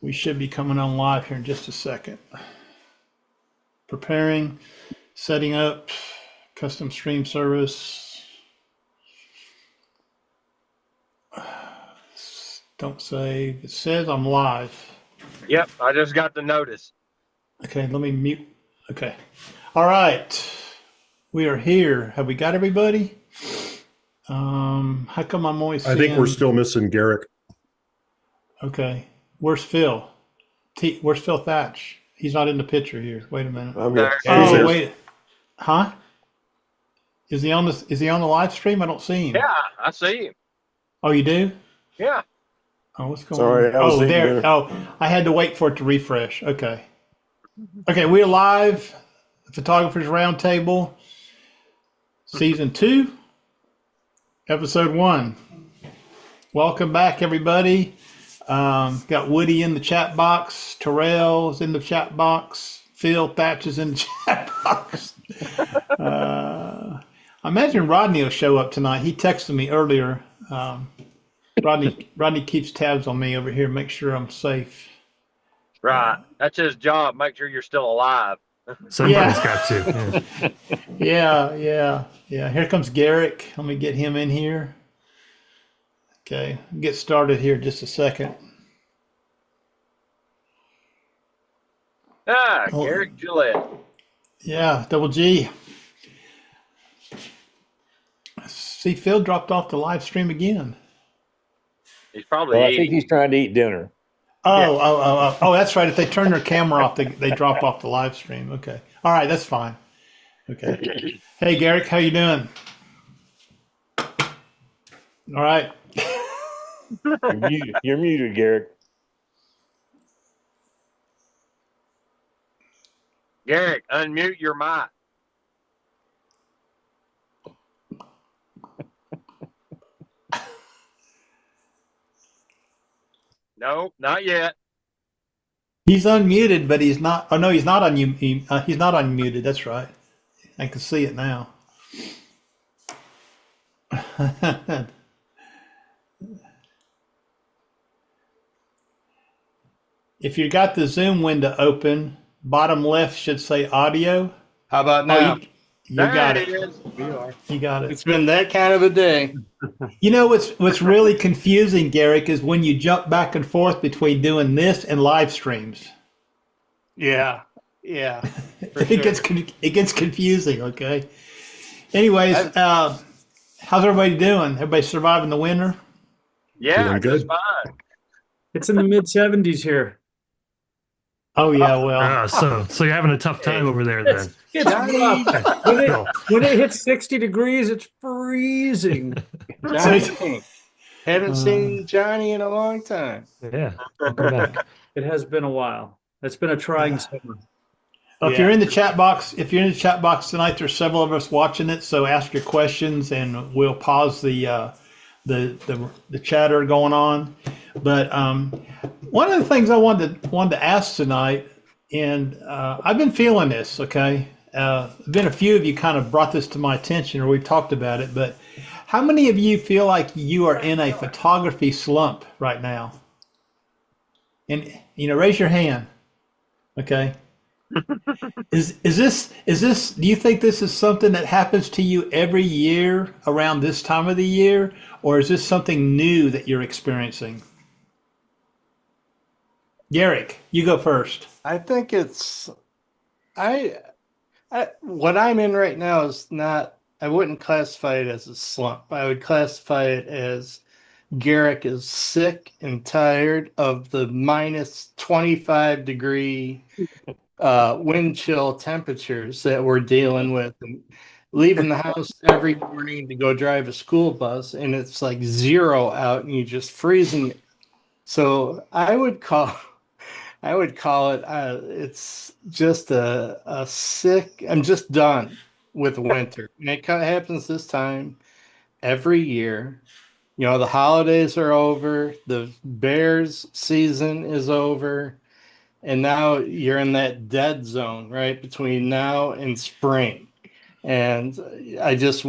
We should be coming on live here in just a second. Preparing, setting up, custom stream service. Don't save. It says I'm live. Yep, I just got the notice. Okay, let me mute. Okay. All right. We are here. Have we got everybody? How come I'm always I think we're still missing Garrick. Okay. Where's Phil? Where's Phil Thatch? He's not in the picture here. Wait a minute. I'm here. Oh, wait. Huh? Is he on the live stream? I don't see him. Yeah, I see him. Oh, you do? Yeah. Oh, what's going Sorry, on? I was Oh, there. there. Oh, I had to wait for it to refresh. Okay. Okay, we're live. Photographers Roundtable, Season 2, Episode 1. Welcome back, everybody. Got Woody in the chat box. Terrell's in the chat box. Phil Thatch is in the chat box. I imagine Rodney will show up tonight. He texted me earlier. Rodney keeps tabs on me over here, make sure I'm safe. Right. That's his job. Make sure you're still alive. Somebody's got to. Yeah. Here comes Garrick. Let me get him in here. Okay, get started here in just a second. Garrick Gillette. Yeah, double G. See, Phil dropped off the live stream again. He's probably Well, I eating. think he's trying to eat dinner. Oh, that's right. If they turn their camera off, they drop off the live stream. Okay. All right, that's fine. Okay. Hey, Garrick, how you doing? All right. You're muted, Garrick. Garrick, unmute your mic. No, not yet. He's unmuted, but he's not. Oh no, he's not unmuted. He's not unmuted. That's right. I can see it now. If you got the Zoom window open, bottom left should say audio. How about now? You got There it. is. You got it. It's been that kind of a day. You know what's really confusing, Garrick, is when you jump back and forth between doing this and live streams. Yeah. It gets confusing. Okay. Anyways, how's everybody doing? Everybody surviving the winter? Yeah, Doing good. just fine. It's in the mid 70s here. Oh yeah, well. So you're having a tough time over there then. It's rough. When it hits 60 degrees, it's freezing. Johnny. Haven't seen Johnny in a long time. Yeah. Welcome back. It has been a while. It's been a trying summer. If you're in the chat box, tonight, there's several of us watching it. So ask your questions, and we'll pause the chatter going on. But one of the things I wanted to ask tonight, and I've been feeling this. Okay, been a few of you kind of brought this to my attention, or we've talked about it. But how many of you feel like you are in a photography slump right now? And raise your hand. Okay. Is this do you think this is something that happens to you every year around this time of the year, or is this something new that you're experiencing? Garrick, you go first. I think it's what I'm in right now is not, I wouldn't classify it as a slump. I would classify it as Garrick is sick and tired of the minus 25 degree wind chill temperatures that we're dealing with, and leaving the house every morning to go drive a school bus, and it's like 0 out and you're just freezing. So I would call it it's just a sick, I'm just done with winter. And it kind of happens this time every year. The holidays are over, the Bears season is over, and now you're in that dead zone, right, between now and spring. And I'm just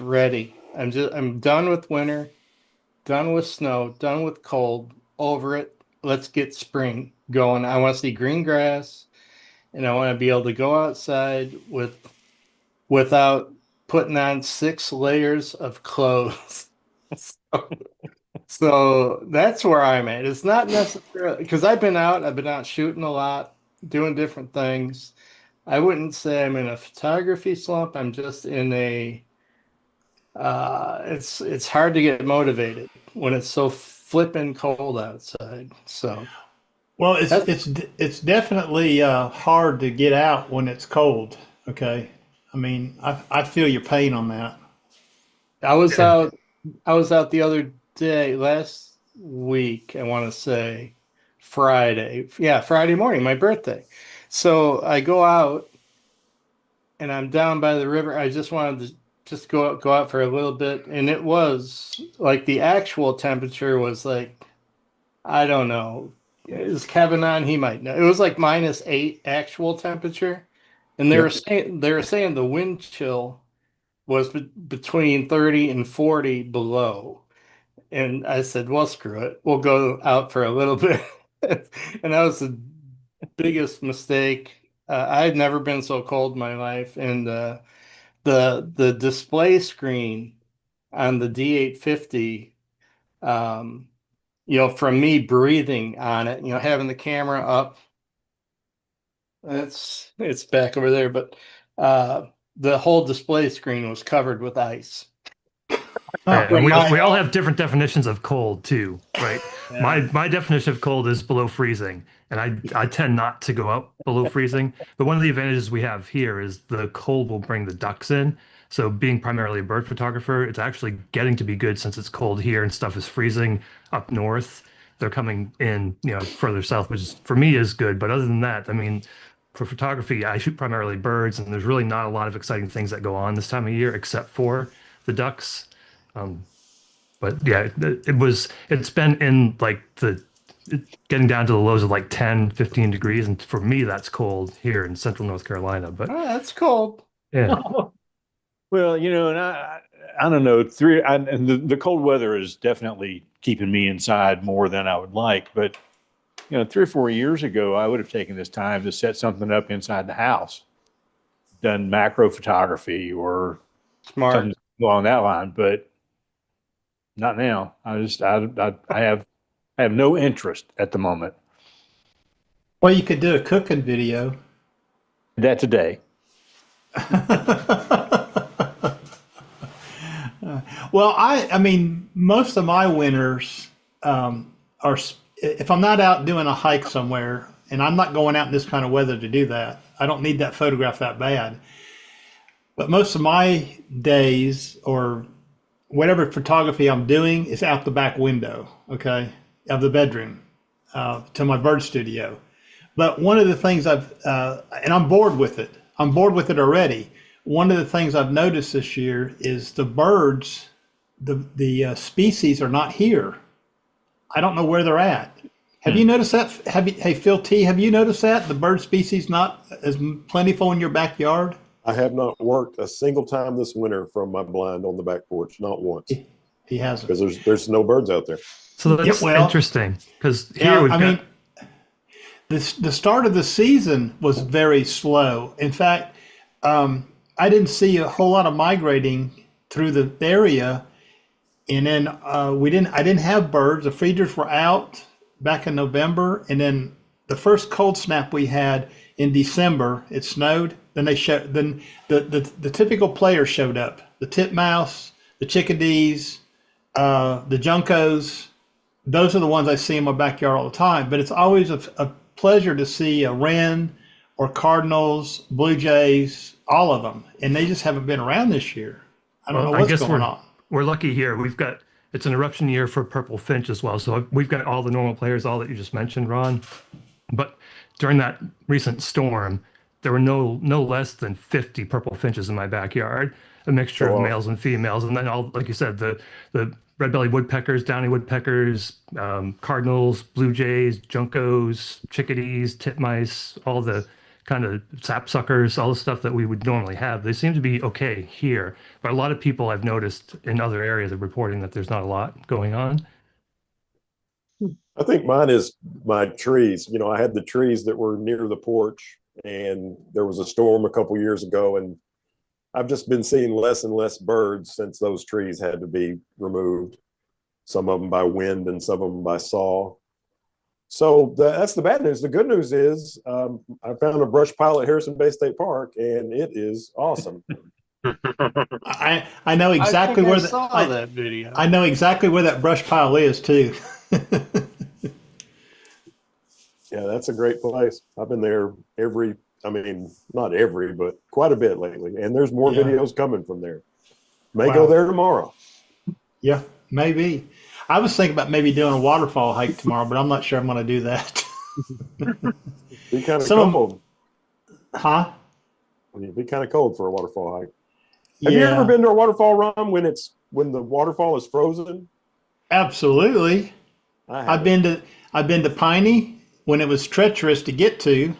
ready. I'm done with winter, done with snow, done with cold, over it. let's get spring going. I want to see green grass, and I want to be able to go outside without putting on 6 layers of clothes. So, so that's where I'm at. It's not necessarily because I've been out shooting a lot, doing different things. I wouldn't say I'm in a photography slump. I'm just in a it's hard to get motivated when it's so flippin' cold outside. So Well, that's it's definitely hard to get out when it's cold. Okay, I mean, I feel your pain on that. I was Yeah. out I was out the other day last week, I want to say Friday. Yeah, Friday morning, my birthday. So I go out and I'm down by the river. I just wanted to just go out for a little bit, and it was like the actual temperature was like I don't know. Is Kevin on? He might know. It was like -8 actual temperature, and Yep. they were saying the wind chill was between 30 and 40 below. And I said, well, screw it. We'll go out for a little bit. And that was the biggest mistake. I had never been so cold in my life. And the display screen on the D850, um, from me breathing on it, having the camera up, it's back over there, but the whole display screen was covered with ice. Oh, And From we my all have different definitions of cold too, right? Yeah. My definition of cold is below freezing, and I tend not to go out below freezing. But one of the advantages we have here is the cold will bring the ducks in. So being primarily a bird photographer, it's actually getting to be good since it's cold here and stuff is freezing up north. They're coming in, further south, which is, for me is good. But other than that, I mean, for photography, I shoot primarily birds, and there's really not a lot of exciting things that go on this time of year except for the ducks. Um, but yeah, it's been in like getting down to the lows of like 10, 15 degrees. And for me, that's cold here in central North Carolina. But Oh, that's cold. yeah, Well, and I don't know. And the cold weather is definitely keeping me inside more than I would like. But 3 or 4 years ago, I would have taken this time to set something up inside the house, done macro photography or Smart. something along that line. But not now. I have no interest at the moment. well, you could do a cooking video. That today. Well, I mean, most of my winters if I'm not out doing a hike somewhere, and I'm not going out in this kind of weather to do that. I don't need that photograph that bad. But most of my days or whatever photography I'm doing is out the back window, okay, of the bedroom to my bird studio. But one of the things and I'm bored with it. I'm bored with it already. One of the things I've noticed this year is the birds, the species are not here. I don't know where they're at. Have you noticed that? Hey, Phil T, have you noticed that the bird species not as plentiful in your backyard? I have not worked a single time this winter from my blind on the back porch, not once, He hasn't. because there's no birds out there. so that's well, interesting because here Yeah, we've I got mean, the start of the season was very slow. In fact, I didn't see a whole lot of migrating through the area, and then I didn't have birds. The feeders were out back in November, and then the first cold snap we had in December, it snowed. Then the typical players showed up: the titmouse, the chickadees, the juncos. Those are the ones I see in my backyard all the time. But it's always a pleasure to see a wren or cardinals, blue jays, all of them, and they just haven't been around this year. I don't know I what's guess going on. we're lucky here. It's an eruption year for purple finch as well. So we've got all the normal players, all that you just mentioned, Ron. But during that recent storm, there were no less than 50 purple finches in my backyard, a mixture Oh, of wow. males and females, and then all, like you said, the red-bellied woodpeckers, downy woodpeckers, cardinals, blue jays, juncos, chickadees, titmice, all the kind of sapsuckers, all the stuff that we would normally have. They seem to be okay here, but a lot of people I've noticed in other areas are reporting that there's not a lot going on. I think mine is my trees. You know, I had the trees that were near the porch, and there was a storm a couple years ago, and I've just been seeing less and less birds since those trees had to be removed. Some of them by wind and some of them by saw. So that's the bad news. The good news is I found a brush pile at Harrison Bay State Park, and it is awesome. I know exactly I where saw that video. I know exactly where that brush pile is too. Yeah, that's a great place. I've been there I mean, not every, but quite a bit lately. And there's more Yeah. videos coming from there. May Wow. go there tomorrow. Yeah, maybe. I was thinking about maybe doing a waterfall hike tomorrow, but I'm not sure I'm going to do that. Be kind of Some of- cold. Huh? It'd be kind of cold for a waterfall hike. Have you Yeah, ever been to a waterfall run when the waterfall is frozen? absolutely. I I've been to Piney when it was treacherous to get to.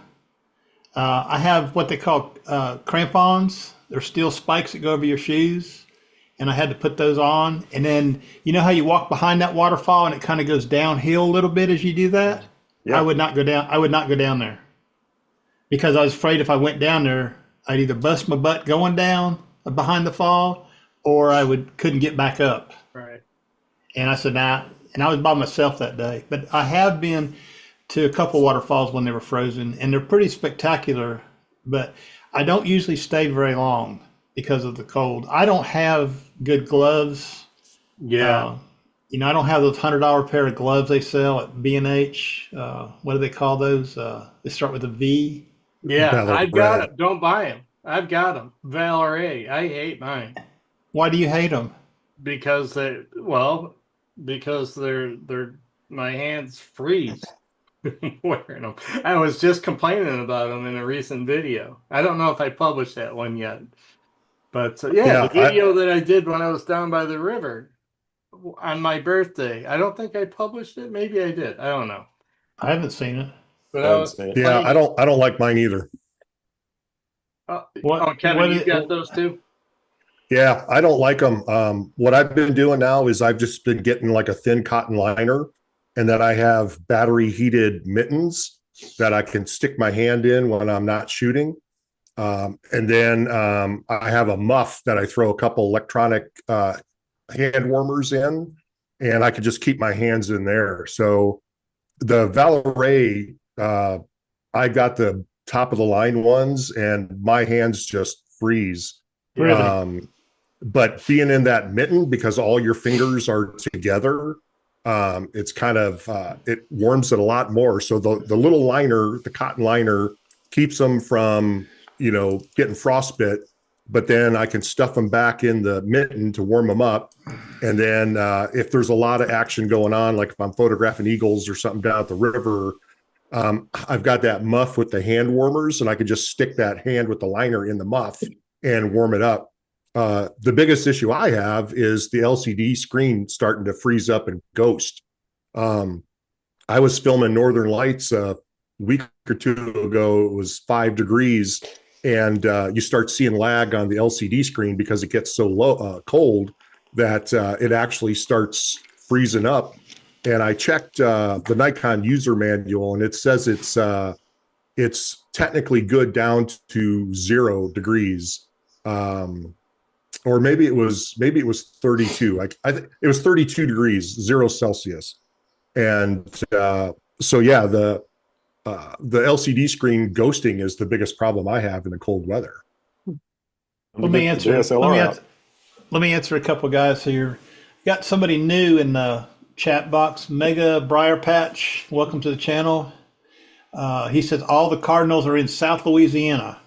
I have what they call crampons. They're steel spikes that go over your shoes, and I had to put those on. And then you know how you walk behind that waterfall and it kind of goes downhill a little bit as you do that. Yeah. I would not go down. I would not go down there because I was afraid if I went down there, I'd either bust my butt going down behind the fall, or I couldn't get back up. Right. And I said, nah. And I was by myself that day. But I have been to a couple waterfalls when they were frozen, and they're pretty spectacular. But I don't usually stay very long because of the cold. I don't have good gloves. Yeah. You know, I don't have those $100 pair of gloves they sell at B&H. What do they call those? They start with a V. Yeah. Valor I've got Red. them. Don't buy them. I've got them. Valor A. I hate mine Why do you hate them? because they're my hands freeze wearing them. I was just complaining about them in a recent video. I don't know if I published that one yet, but Yeah, the video that I did when I was down by the river on my birthday. I don't think I published it. Maybe I did. I don't know. I haven't seen it. But I I haven't was seen it. Yeah, I don't like mine either. Kevin, you what- got those too? Yeah, I don't like them. What I've been doing now is I've just been getting like a thin cotton liner, and then I have battery heated mittens that I can stick my hand in when I'm not shooting. And then I have a muff that I throw a couple electronic hand warmers in, and I can just keep my hands in there. So the Valoré, I got the top of the line ones, and my hands just freeze. Really? But being in that mitten, because all your fingers are together, it's kind of it warms it a lot more. So the little liner, the cotton liner, keeps them from getting frostbite. But then I can stuff them back in the mitten to warm them up. And then if there's a lot of action going on, like if I'm photographing eagles or something down at the river, I've got that muff with the hand warmers, and I can just stick that hand with the liner in the muff and warm it up. The biggest issue I have is the LCD screen starting to freeze up and ghost. I was filming Northern Lights a week or two ago. It was 5 degrees, and you start seeing lag on the LCD screen because it gets so cold that it actually starts freezing up. And I checked the Nikon user manual, and it says it's technically good down to 0 degrees. Or maybe it was 32. It was 32 degrees, 0 Celsius. And so yeah, the LCD screen ghosting is the biggest problem I have in the cold weather. Let me answer. Let me answer a couple guys here. Got somebody new in the chat box. Mega Briar Patch, welcome to the channel. He says all the Cardinals are in South Louisiana.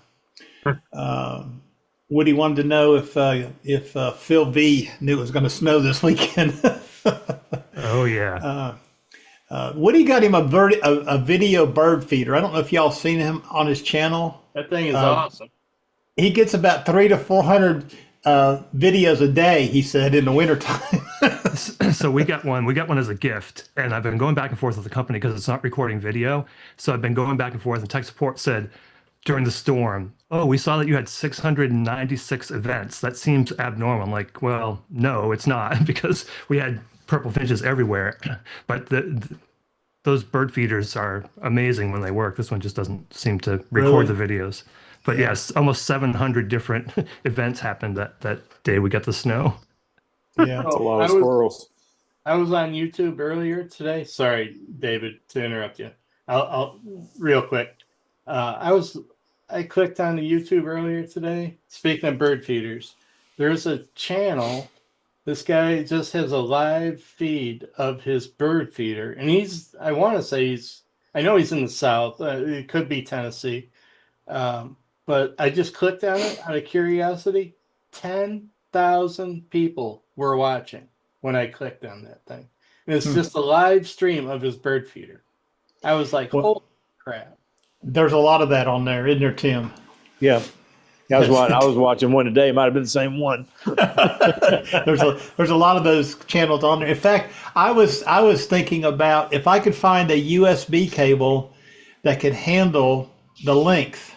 Woody wanted to know if Phil V knew it was going to snow this weekend. Oh yeah. Woody got him a video bird feeder. I don't know if y'all seen him on his channel. That thing is awesome. He gets about 300 to 400 videos a day, he said, in the wintertime. So we got one as a gift, and I've been going back and forth with the company because it's not recording video. So I've been going back and forth, and tech support said during the storm, oh, we saw that you had 696 events. That seems abnormal. I'm like, well, no, it's not, because we had purple finches everywhere. But those bird feeders are amazing when they work. This one just doesn't seem to record the videos. But Yeah. yes, almost 700 different events happened that day we got the snow. Yeah. That's a lot of squirrels. I was on YouTube earlier today. Sorry, David, to interrupt you. I'll real quick. I clicked on the YouTube earlier today. Speaking of bird feeders, there's a channel. This guy just has a live feed of his bird feeder, and I want to say I know he's in the South. It could be Tennessee. But I just clicked on it out of curiosity. 10,000 people were watching when I clicked on that thing. And it's just a live stream of his bird feeder. I was like, Well, holy crap. There's a lot of that on there, isn't there, Tim? Yeah. I was watching one today. It might have been the same one. there's a lot of those channels on there. In fact, I was thinking about if I could find a USB cable that could handle the length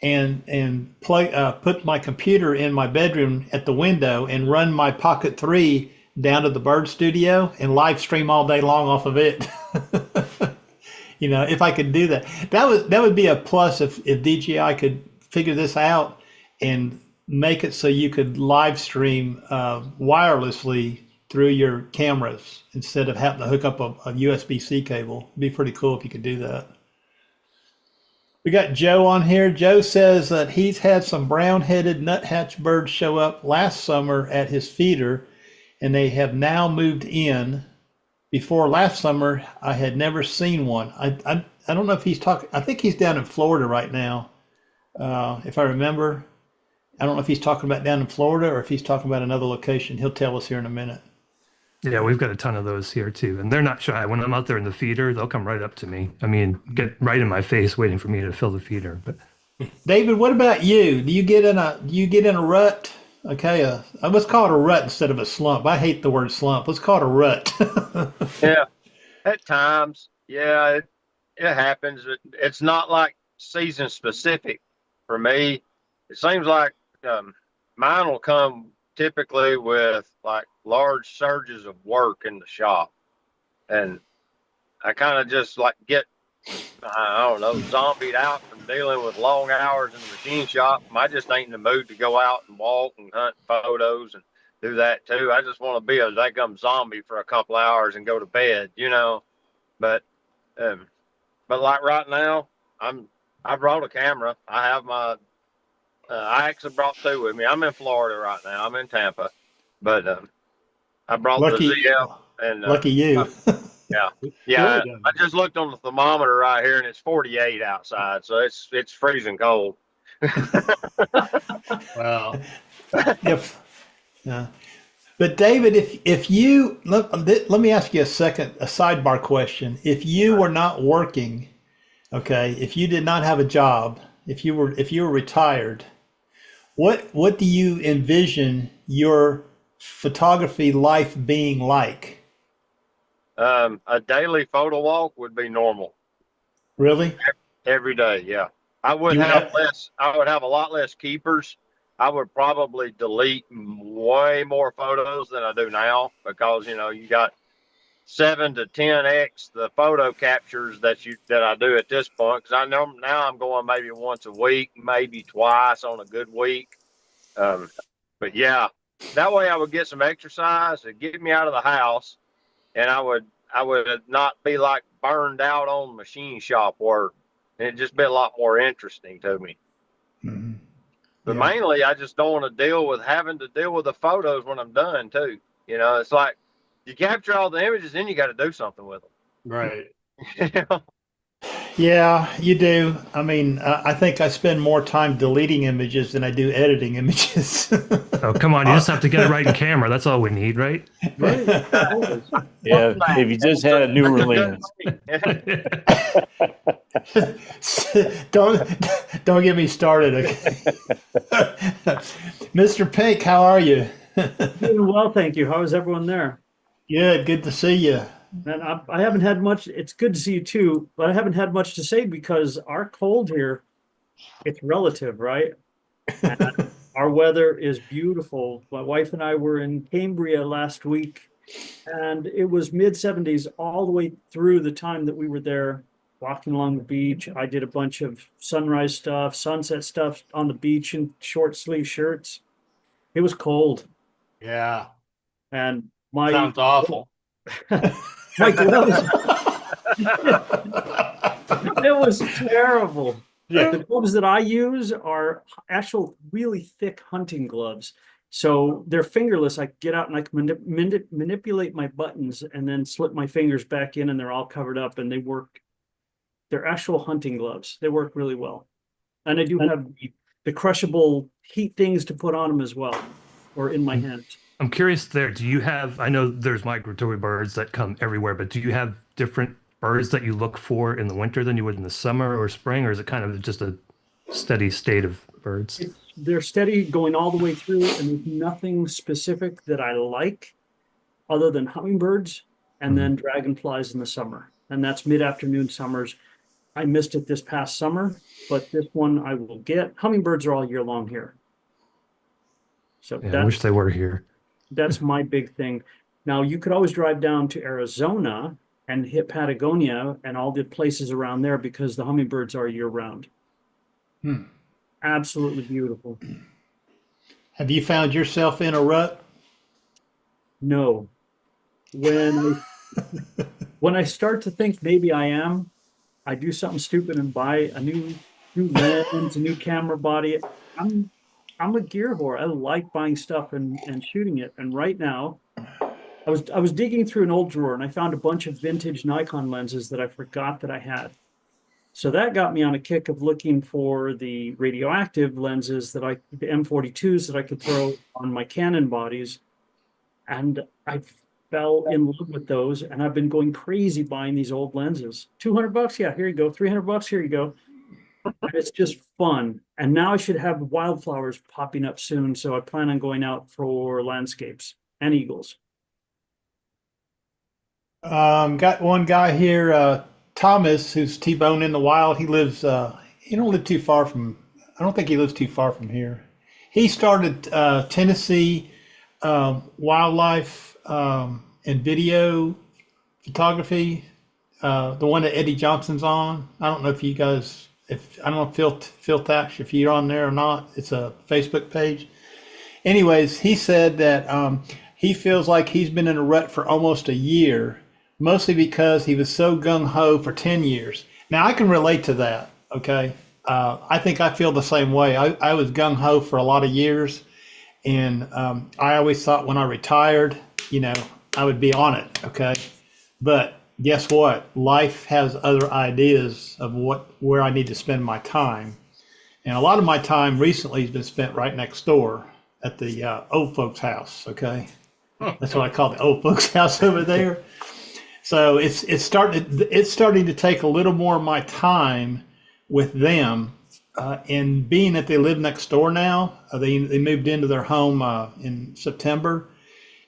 and put my computer in my bedroom at the window and run my Pocket 3 down to the bird studio and live stream all day long off of it. If I could do that, that would be a plus if DJI could figure this out and make it so you could live stream wirelessly through your cameras instead of having to hook up a USB-C cable. It'd be pretty cool if you could do that. We got Joe on here. Joe says that he's had some brown-headed nuthatch birds show up last summer at his feeder, and they have now moved in. Before last summer, I had never seen one. I don't know if he's talking. I think he's down in Florida right now, if I remember. I don't know if he's talking about down in Florida or if he's talking about another location. He'll tell us here in a minute. Yeah, we've got a ton of those here too, and they're not shy. When I'm out there in the feeder, they'll come right up to me. I mean, get right in my face, waiting for me to fill the feeder. But David, what about you? Do you get in a rut? Okay, let's call it a rut instead of a slump. I hate the word slump. Let's call it a rut. Yeah, at times, yeah, it happens. It's not like season specific for me. It seems like mine will come typically with like large surges of work in the shop, and I kind of just like get, I don't know, zombied out from dealing with long hours in the machine shop. I just ain't in the mood to go out and walk and hunt photos and do that too. I just want to be a daggum zombie for a couple hours and go to bed, But like right now, I brought a camera. I have my I actually brought two with me. I'm in Florida right now. I'm in Tampa, but I brought the ZF and lucky you. Yeah. I just looked on the thermometer right here, and it's 48 outside, so it's freezing cold. Wow. Yeah. But David, if you let me ask you a sidebar question. If you were not working, okay, if you did not have a job, if you were retired, what do you envision your photography life being like? A daily photo walk would be normal. Really? Every day, yeah. I would have a lot less keepers. I would probably delete way more photos than I do now because you got 7 to 10x the photo captures that I do at this point, because I know now I'm going maybe once a week, maybe twice on a good week. But yeah, that way I would get some exercise to get me out of the house, and I would not be like burned out on machine shop work, and it'd just be a lot more interesting to me. Mm-hmm. But mainly, I just don't want to having to deal with the photos when I'm done too. It's like you capture all the images, then you got to do something with them. Right. Yeah, you do. I mean, I think I spend more time deleting images than I do editing images. oh, come on, you just have to get it right in camera. That's all we need, right? Yeah, if you just had a newer lens. Don't get me started. Okay? Mr. Pink, how are you? Doing well, thank you. How is everyone there? Good to see you. And I haven't had much. It's good to see you too, but I haven't had much to say because our cold here, it's relative, right? And our weather is beautiful. My wife and I were in Cambria last week, And it was mid-70s all the way through the time that we were there walking along the beach. I did a bunch of sunrise stuff, sunset stuff on the beach in short sleeve shirts. It was cold, Yeah. and my Sounds awful. my gloves, it was terrible. Yeah. The gloves that I use are actual really thick hunting gloves. So they're fingerless. I get out and I can manipulate my buttons and then slip my fingers back in, and they're all covered up, and they work. They're actual hunting gloves. They work really well. And I do have the crushable heat things to put on them as well, or in my hands. I'm curious there. Do you have, I know there's migratory birds that come everywhere, but do you have different birds that you look for in the winter than you would in the summer or spring, or is it kind of just a steady state of birds? They're steady going all the way through, and there's nothing specific that I like other than hummingbirds and then dragonflies in the summer. And that's mid-afternoon summers. I missed it this past summer, but this one I will get. Hummingbirds are all year long here. So Yeah, I wish they were here. that's my big thing. Now, you could always drive down to Arizona and hit Patagonia and all the places around there because the hummingbirds are year round. Absolutely beautiful. Have you found yourself in a rut? No. When I start to think maybe I am, I do something stupid and buy a new lens, a new camera body. I'm a gear whore. I like buying stuff and shooting it. And right now, I was digging through an old drawer and I found a bunch of vintage Nikon lenses that I forgot that I had. So that got me on a kick of looking for the radioactive lenses the M42s that I could throw on my Canon bodies. And I fell in love with those, and I've been going crazy buying these old lenses. $200, yeah, here you go. $300, here you go. And it's just fun. And now I should have wildflowers popping up soon, so I plan on going out for landscapes and eagles. Got one guy here, Thomas, who's T-Bone in the wild. He lives, he don't live too far from, I don't think he lives too far from here. He started Tennessee wildlife and video photography, the one that Eddie Johnson's on. I don't know if you guys, I don't know if Phil Thatch, if you're on there or not. It's a Facebook page. Anyways, he said that he feels like he's been in a rut for almost a year, mostly because he was so gung-ho for 10 years. Now, I can relate to that, okay? I think I feel the same way. I was gung-ho for a lot of years, and I always thought when I retired, I would be on it, okay? But guess what? Life has other ideas of where I need to spend my time. And a lot of my time recently has been spent right next door at the old folks' house, okay? That's what I call the old folks' house over there. So it's starting to take a little more of my time with them. And being that they live next door now, they moved into their home in September.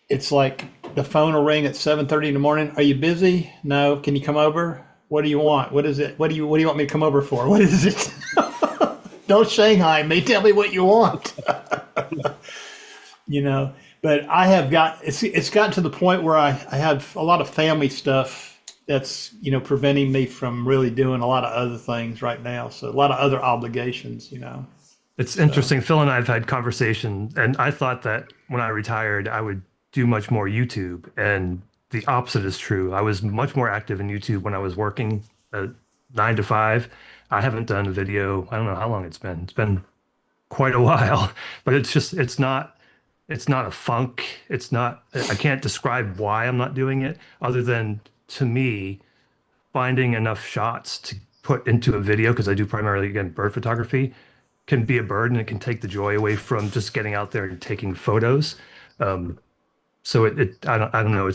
It's like the phone will ring at 7:30 in the morning. Are you busy? No. Can you come over? What do you want? What is it? What do you want me to come over for? What is it? Don't Shanghai me. Tell me what you want. But I have it's gotten to the point where I have a lot of family stuff that's, preventing me from really doing a lot of other things right now. So a lot of other obligations, It's interesting. Phil and I have had conversation, and I thought that when I retired, I would do much more YouTube, and the opposite is true. I was much more active in YouTube when I was working 9 to 5. I haven't done a video. I don't know how long it's been. It's been quite a while, but it's not a funk. I can't describe why I'm not doing it other than, to me, finding enough shots to put into a video, because I do primarily, again, bird photography, can be a burden. It can take the joy away from just getting out there and taking photos. So I don't know.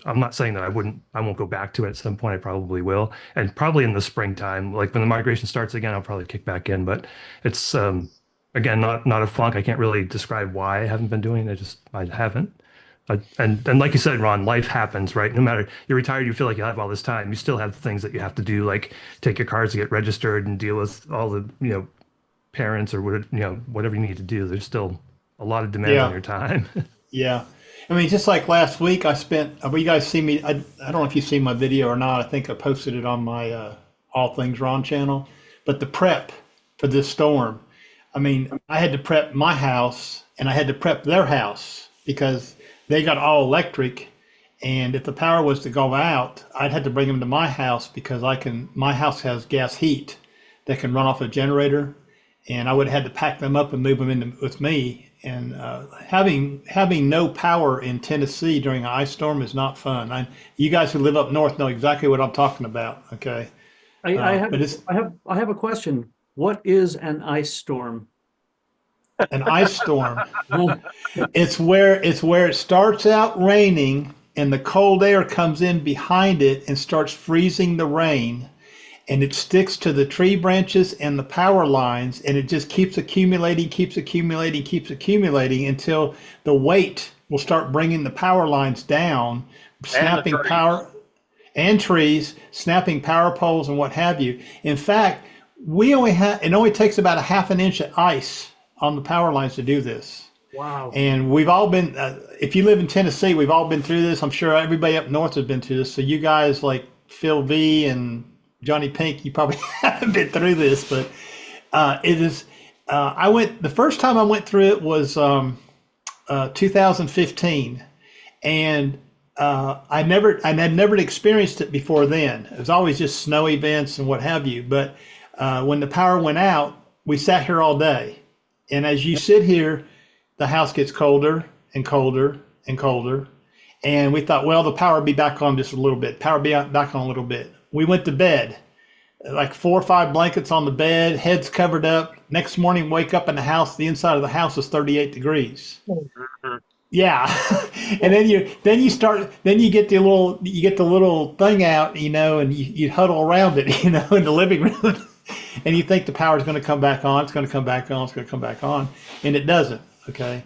I'm not saying that I won't go back to it at some point. I probably will. And probably in the springtime, like when the migration starts again, I'll probably kick back in, but it's, again, not a funk. I can't really describe why I haven't been doing it. I haven't. And like you said, Ron, life happens, right? No matter you're retired, you feel like you have all this time. You still have things that you have to do, like take your cars to get registered and deal with all the, parents or whatever you need to do. There's still a lot of demand on your time. Yeah. I mean, just like last week, I spent. You guys see me? I don't know if you see my video or not. I think I posted it on my All Things Ron channel. But the prep for this storm, I mean, I had to prep my house and I had to prep their house because they got all electric. And if the power was to go out, I'd have to bring them to my house because my house has gas heat that can run off a generator. And I would have had to pack them up and move them in with me. And having no power in Tennessee during an ice storm is not fun. You guys who live up north know exactly what I'm talking about. Okay, I have but it's I have a question. What is an ice storm? an ice storm. It's where it starts out raining and the cold air comes in behind it and starts freezing the rain. And it sticks to the tree branches and the power lines, and it just keeps accumulating until the weight will start bringing the power lines down, snapping power and trees, snapping power poles and what have you. In fact, it only takes about a half an inch of ice on the power lines to do this. Wow. And we've all been, if you live in Tennessee, we've all been through this. I'm sure everybody up north has been through this. So you guys like Phil V and Johnny Pink, you probably haven't been through this, but it is. The first time I went through it was 2015, and I had never experienced it before then. It was always just snow events and what have you. But when the power went out, we sat here all day, and as you sit here, the house gets colder and colder and colder, and we thought, well, the power will be back on just a little bit. Power will be back on a little bit. We went to bed, like 4 or 5 blankets on the bed, heads covered up. Next morning, wake up in the house. The inside of the house is 38 degrees. Yeah, and then you get the little thing out, and you huddle around it, in the living room, and you think the power is going to come back on. It's going to come back on. It's going to come back on, and it doesn't. Okay,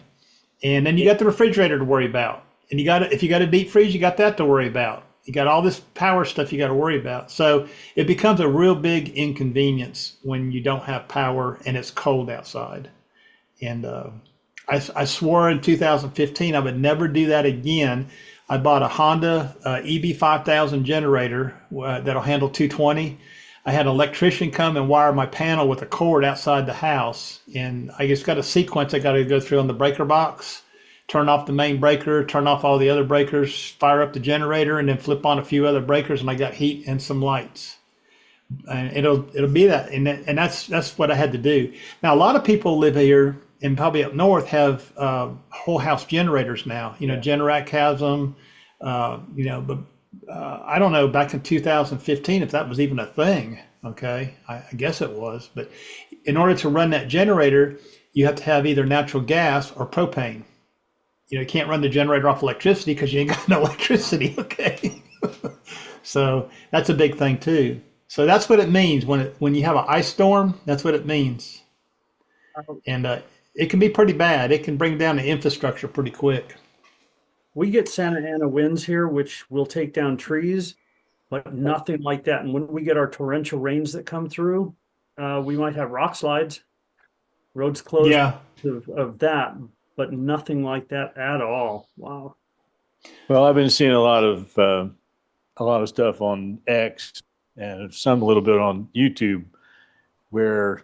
and then you got the refrigerator to worry about, and if you got a deep freeze, you got that to worry about. You got all this power stuff you got to worry about. So it becomes a real big inconvenience when you don't have power and it's cold outside. And I swore in 2015 I would never do that again. I bought a Honda EB5000 generator that'll handle 220. I had an electrician come and wire my panel with a cord outside the house. And I just got a sequence I got to go through on the breaker box. Turn off the main breaker, turn off all the other breakers, fire up the generator, and then flip on a few other breakers, and I got heat and some lights. And it'll be that, and that's what I had to do. Now a lot of people live here and probably up north have whole house generators now. Generac has them. But I don't know back in 2015 if that was even a thing. Okay, I guess it was, but in order to run that generator, you have to have either natural gas or propane. You can't run the generator off electricity because you ain't got no electricity. Okay. So that's a big thing too. So that's what it means when you have an ice storm. That's what it means. And it can be pretty bad. It can bring down the infrastructure pretty quick. We get Santa Ana winds here, which will take down trees, but nothing like that. And when we get our torrential rains that come through, we might have rock slides, roads closed of that. But nothing like that at all. Wow. Well, I've been seeing a lot of stuff on X and some a little bit on YouTube where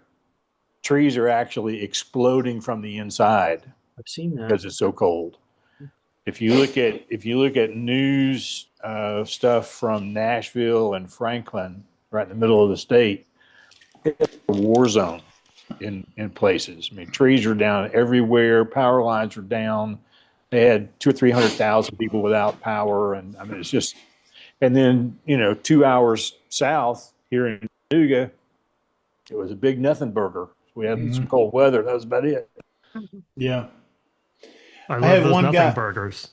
trees are actually exploding from the inside. I've seen that because it's so cold. If you look at news stuff from Nashville and Franklin, right in the middle of the state, it's a war zone. In places. I mean, trees are down everywhere. Power lines are down. They had 200,000 or 300,000 people without power, and I mean, it's just. And then 2 hours south here in Chattanooga, it was a big nothing burger. We had some cold weather. That was about it. Yeah, I love those nothing burgers.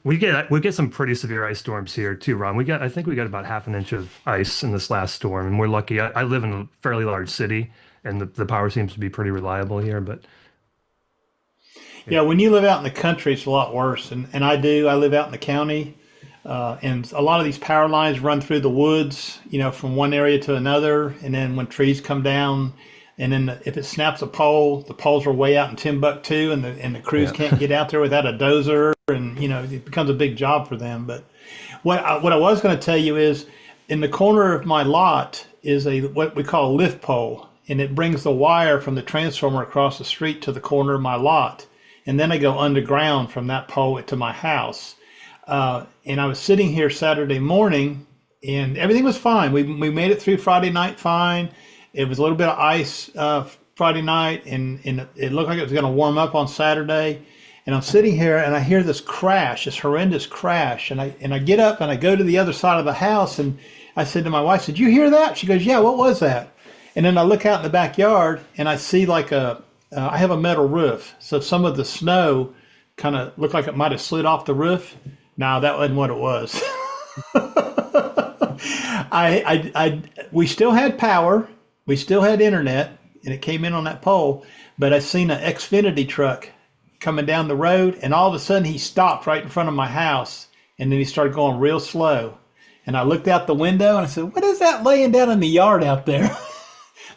we get some pretty severe ice storms here too, Ron. I think we got about half an inch of ice in this last storm, and we're lucky. I live in a fairly large city, and the power seems to be pretty reliable here. But yeah, when you live out in the country, it's a lot worse. And I live out in the county, and a lot of these power lines run through the woods, from one area to another. And then when trees come down, And then if it snaps a pole, the poles are way out in Timbuktu, and the crews can't get out there without a dozer, and it becomes a big job for them. But what I was going to tell you is, in the corner of my lot is what we call a lift pole, and it brings the wire from the transformer across the street to the corner of my lot, and then I go underground from that pole to my house. And I was sitting here Saturday morning, and everything was fine. We made it through Friday night fine. It was a little bit of ice Friday night, and it looked like it was going to warm up on Saturday. And I'm sitting here, and I hear this crash, this horrendous crash. And I get up, and I go to the other side of the house, and I said to my wife, "Did you hear that?" She goes, "Yeah, what was that?" And then I look out in the backyard, and I see I have a metal roof. So some of the snow kind of looked like it might have slid off the roof. No, that wasn't what it was. We still had power. We still had internet, and it came in on that pole. But I seen an Xfinity truck coming down the road, and all of a sudden he stopped right in front of my house, and then he started going real slow. And I looked out the window, and I said, "What is that laying down in the yard out there?"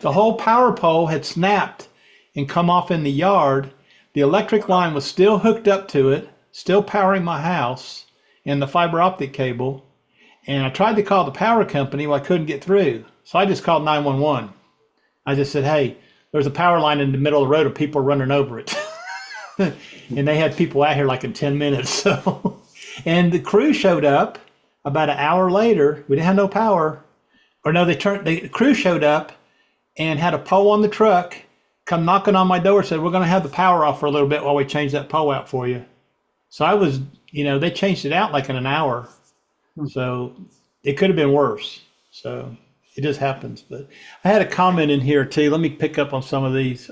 The whole power pole had snapped and come off in the yard. The electric line was still hooked up to it, still powering my house, and the fiber optic cable. And I tried to call the power company, well, I couldn't get through. So I just called 911. I just said, "Hey, there's a power line in the middle of the road and people are running over it." And they had people out here like in 10 minutes. So, and the crew showed up about an hour later. We didn't have no power. Or no, the crew showed up and had a pole on the truck, come knocking on my door, said, "We're going to have the power off for a little bit while we change that pole out for you." So I was, they changed it out like in an hour. So it could have been worse. So it just happens. But I had a comment in here too. Let me pick up on some of these.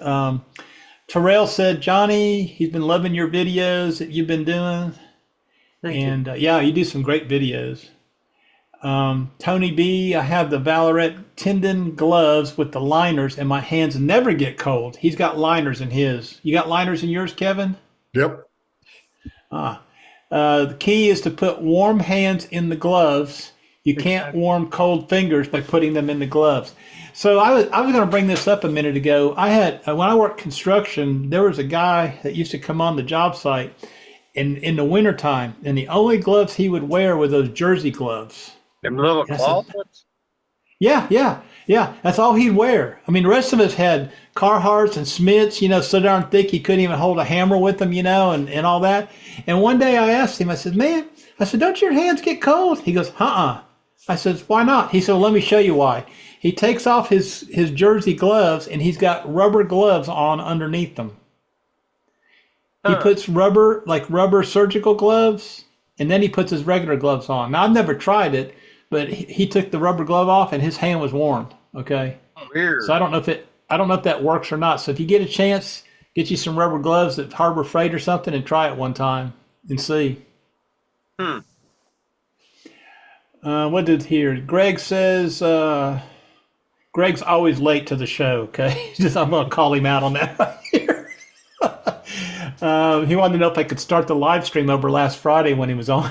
Terrell said, "Johnny, he's been loving your videos that you've been doing." Thank you. Yeah, you do some great videos. Tony B, "I have the Valorette tendon gloves with the liners, and my hands never get cold." He's got liners in his. You got liners in yours, Kevin? Yep. The key is to put warm hands in the gloves. You can't warm cold fingers by putting them in the gloves. So I was going to bring this up a minute ago. I had when I worked construction, there was a guy that used to come on the job site in the wintertime, and the only gloves he would wear were those jersey gloves. Them little cloth ones? Yeah. That's all he'd wear. I mean, the rest of us had Carhartts and Smiths, so darn thick he couldn't even hold a hammer with them, and all that. And one day I asked him, I said, "Man," I said, "don't your hands get cold?" He goes, "Uh-uh." I said, "Why not?" He said, "Well, let me show you why." He takes off his jersey gloves, and he's got rubber gloves on underneath them. He puts rubber surgical gloves, and then he puts his regular gloves on. Now, I've never tried it, but he took the rubber glove off, and his hand was warm. Okay. Weird. So I don't know if that works or not. So if you get a chance, get you some rubber gloves at Harbor Freight or something, and try it one time and see. What did here? Greg says, Greg's always late to the show. Okay. I'm going to call him out on that right here. He wanted to know if I could start the live stream over last Friday when he was on.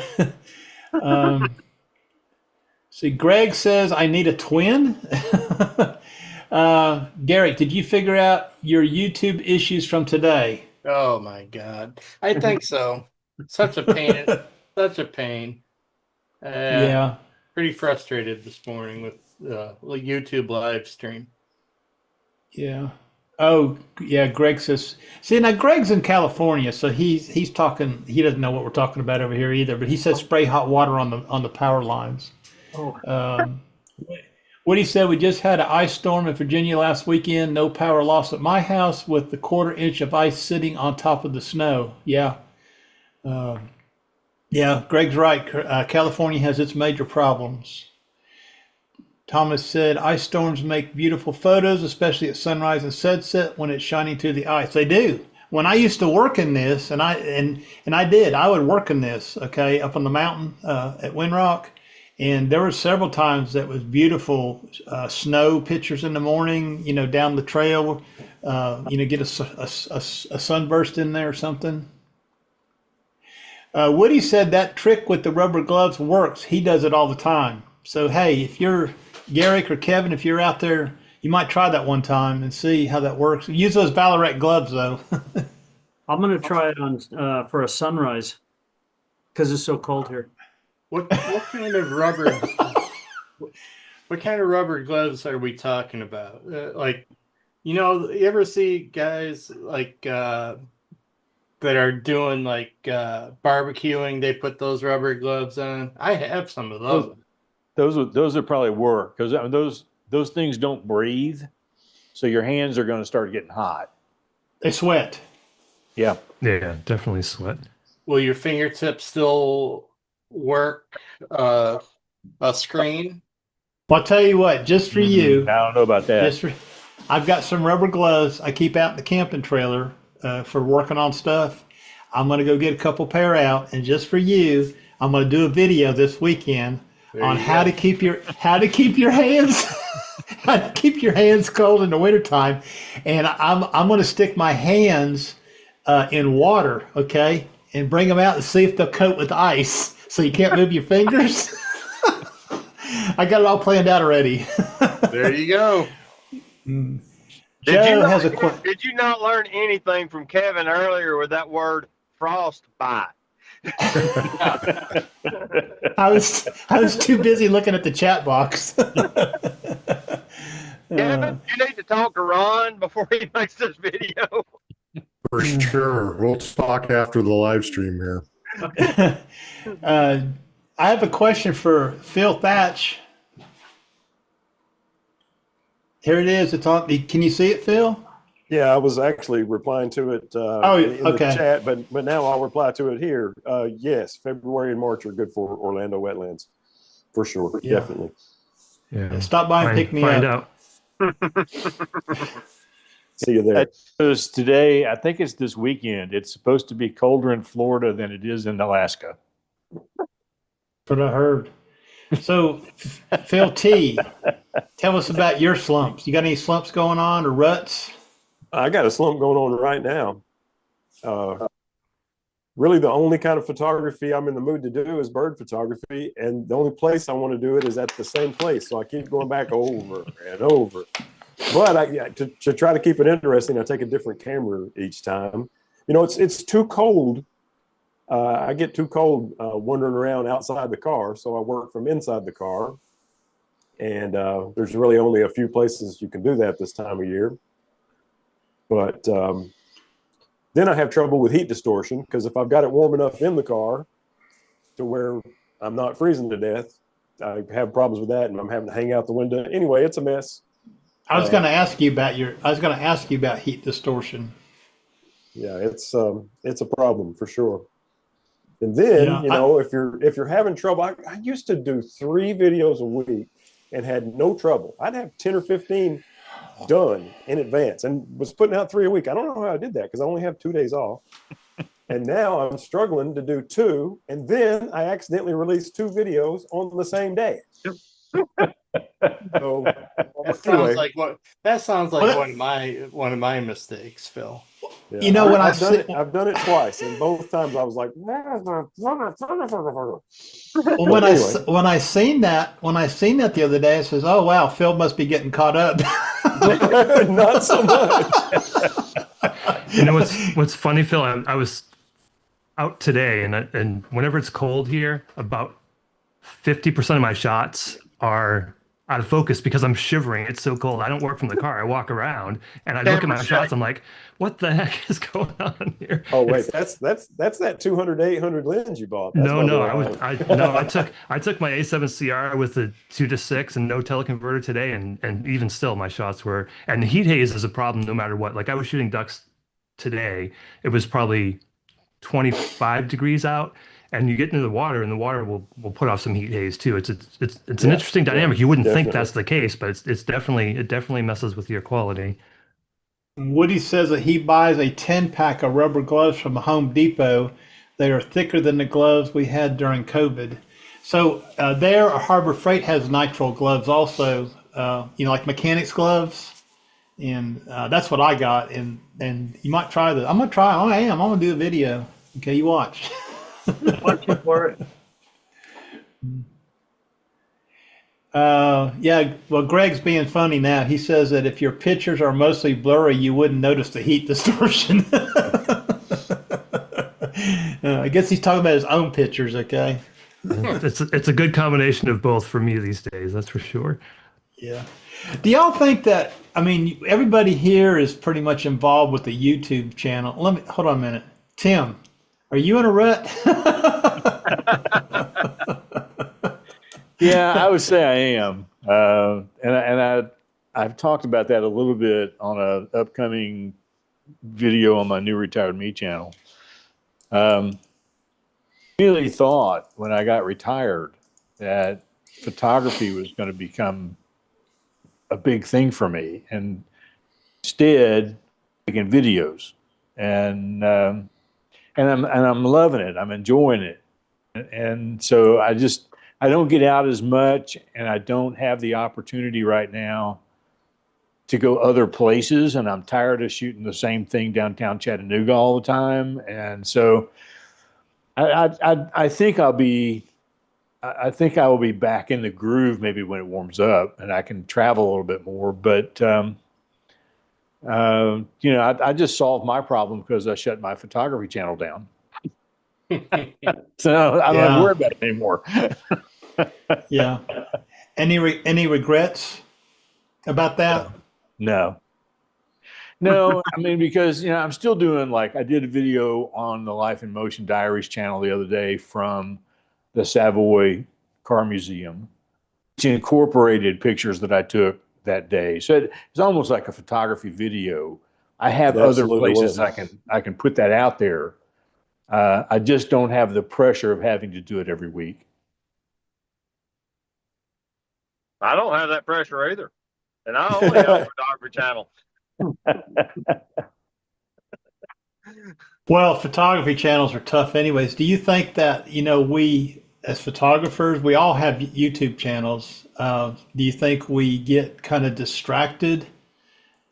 See, Greg says, "I need a twin." Gary, did you figure out your YouTube issues from today? Oh my God. I think so. Such a pain. Such a pain. Yeah. Pretty frustrated this morning with the YouTube live stream. Yeah. Oh, yeah. Greg says, see, now Greg's in California, so he's talking, he doesn't know what we're talking about over here either, but he says spray hot water on the power lines. Woody said, "We just had an ice storm in Virginia last weekend. No power loss at my house with the 1/4 inch of ice sitting on top of the snow." Yeah. Yeah, Greg's right. California has its major problems. Thomas said, "Ice storms make beautiful photos, especially at sunrise and sunset when it's shining through the ice." They do. When I used to work in this, and I would work in this, okay, up on the mountain at Windrock. And there were several times that was beautiful snow pictures in the morning, down the trail, get a sunburst in there or something. Woody said that trick with the rubber gloves works. He does it all the time. So, hey, if you're Garrick or Kevin, if you're out there, You might try that one time and see how that works. Use those Valorec gloves though. I'm gonna try it on for a sunrise because it's so cold here. What kind of rubber? What kind of rubber gloves are we talking about? Like, you ever see guys like that are doing like barbecuing? They put those rubber gloves on. I have some of those. Those would probably work because those things don't breathe, so your hands are going to start getting hot. They sweat. Yeah. Yeah, definitely sweat. Will your fingertips still work a screen? Well, I'll tell you what, just for you, I don't know about that. I've got some rubber gloves I keep out in the camping trailer for working on stuff. I'm going to go get a couple pair out, and just for you, I'm going to do a video this weekend on how to keep your hands how to keep your hands cold in the wintertime. And I'm going to stick my hands in water, okay, and bring them out and see if they'll coat with ice, so you can't move your fingers. I got it all planned out already. There you go. Joe has a question. Did you not learn anything from Kevin earlier with that word frostbite? I was too busy looking at the chat box. Kevin, you need to talk to Ron before he makes this video. For sure. We'll talk after the live stream here. I have a question for Phil Thatch. Here it is. It's on. Can you see it, Phil? Yeah, I was actually replying to it in the chat, but now I'll reply to it here. Yes, February and March are good for Orlando wetlands, for sure, definitely. Yeah. Stop by and pick me up. See you there. Because today, I think it's this weekend. It's supposed to be colder in Florida than it is in Alaska. That's what I heard. So, Phil T, tell us about your slumps. You got any slumps going on or ruts? I got a slump going on right now. Really, the only kind of photography I'm in the mood to do is bird photography, and the only place I want to do it is at the same place. So I keep going back over and over. But to try to keep it interesting, I take a different camera each time. It's too cold. I get too cold wandering around outside the car, so I work from inside the car. And there's really only a few places you can do that this time of year. But then I have trouble with heat distortion, because if I've got it warm enough in the car to where I'm not freezing to death, I have problems with that, and I'm having to hang out the window. Anyway, it's a mess. I was going to ask you about heat distortion. Yeah, it's a problem for sure. And then, if you're having trouble, I used to do 3 videos a week and had no trouble. I'd have 10 or 15 done in advance and was putting out 3 a week. I don't know how I did that because I only have 2 days off. And now I'm struggling to do 2. And then I accidentally released 2 videos on the same day. So that sounds like one of my mistakes, Phil. Yeah, I've done it twice, and both times I was like, well, when I seen that the other day, I says, "Oh wow, Phil must be getting caught up." Not so much. What's funny, Phil? I was out today, and whenever it's cold here, about 50% of my shots are out of focus because I'm shivering. It's so cold. I don't work from the car. I walk around and I look at my shots. I'm like, what the heck is going on here? Oh wait, that's that 200 to 800 lens you bought. That's I took my A7CR with the 2:6 and no teleconverter today, and even still my shots were, and heat haze is a problem no matter what. Like I was shooting ducks today. It was probably 25 degrees out. And you get into the water, and the water will put off some heat haze too. It's an interesting dynamic. You wouldn't think that's the case, but it definitely messes with your quality. Woody says that he buys a 10-pack of rubber gloves from Home Depot. They are thicker than the gloves we had during COVID. So Harbor Freight has nitrile gloves also, like mechanics gloves, and that's what I got. And you might try that. I'm gonna try. I'm gonna do a video. Okay, you watch. Watching for it. Yeah, well, Greg's being funny now. He says that if your pictures are mostly blurry, you wouldn't notice the heat distortion. I guess he's talking about his own pictures, okay? It's a good combination of both for me these days, that's for sure. Yeah. Do y'all think that, I mean, everybody here is pretty much involved with the YouTube channel. Let me, hold on a minute. Tim, are you in a rut? Yeah, I would say I am. I've talked about that a little bit on a upcoming video on my new Retired Me channel. Really thought when I got retired that photography was going to become a big thing for me, and instead making videos, and I'm loving it. I'm enjoying it, and so I don't get out as much, and I don't have the opportunity right now to go other places, and I'm tired of shooting the same thing downtown Chattanooga all the time, and so I think I think I will be back in the groove maybe when it warms up and I can travel a little bit more. But I just solved my problem because I shut my photography channel down. So I don't have to worry about it anymore. Yeah. Any regrets about that? No. No, I mean, because, I'm still doing, like, I did a video on the Life in Motion Diaries channel the other day from the Savoy Car Museum, which incorporated pictures that I took that day. So it's almost like a photography video. I have It other absolutely places was. I can put that out there. I just don't have the pressure of having to do it every week. I don't have that pressure either. And I only have a photography channel. Well, photography channels are tough anyways. Do you think that, we as photographers, we all have YouTube channels. Do you think we get kind of distracted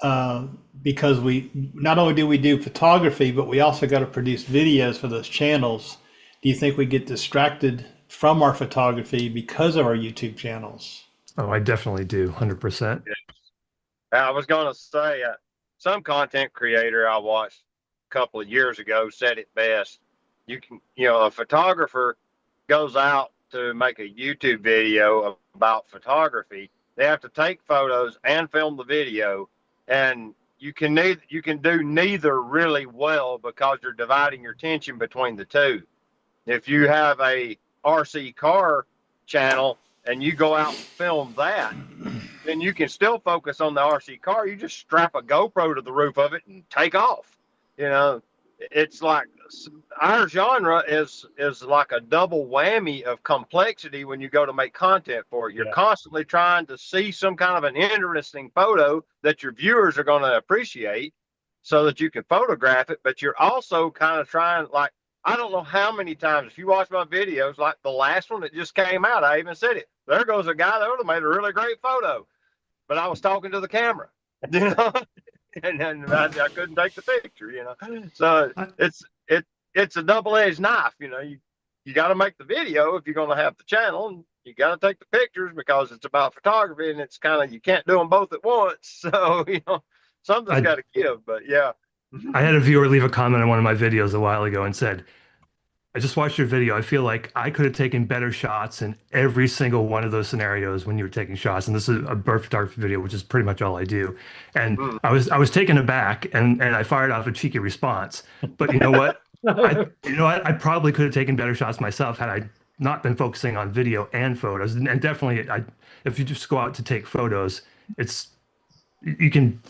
because we not only do we do photography, but we also got to produce videos for those channels? Do you think we get distracted from our photography because of our YouTube channels? Oh, I definitely do, 100%. I was going to say, some content creator I watched a couple of years ago said it best. A photographer goes out to make a YouTube video about photography. They have to take photos and film the video, and you can do neither really well because you're dividing your attention between the two. If you have a RC car channel and you go out and film that, then you can still focus on the RC car. You just strap a GoPro to the roof of it and take off. It's like our genre is like a double whammy of complexity when you go to make content for it. You're constantly trying to see some kind of an interesting photo that your viewers are going to appreciate so that you can photograph it, but you're also kind of trying, like, I don't know how many times, if you watch my videos, like the last one that just came out, I even said it. There goes a guy that would have made a really great photo, but I was talking to the camera, and I couldn't take the picture, So it's a double-edged knife, You got to make the video if you're going to have the channel, and you got to take the pictures because it's about photography, and it's kind of, you can't do them both at once. So, something's got to give, but yeah. I had a viewer leave a comment on one of my videos a while ago and said, I just watched your video. I feel like I could have taken better shots in every single one of those scenarios when you were taking shots. And this is a bird photography video, which is pretty much all I do. And I was taken aback, and I fired off a cheeky response. But you know what? I probably could have taken better shots myself had I not been focusing on video and photos. And definitely, if you just go out to take photos, you can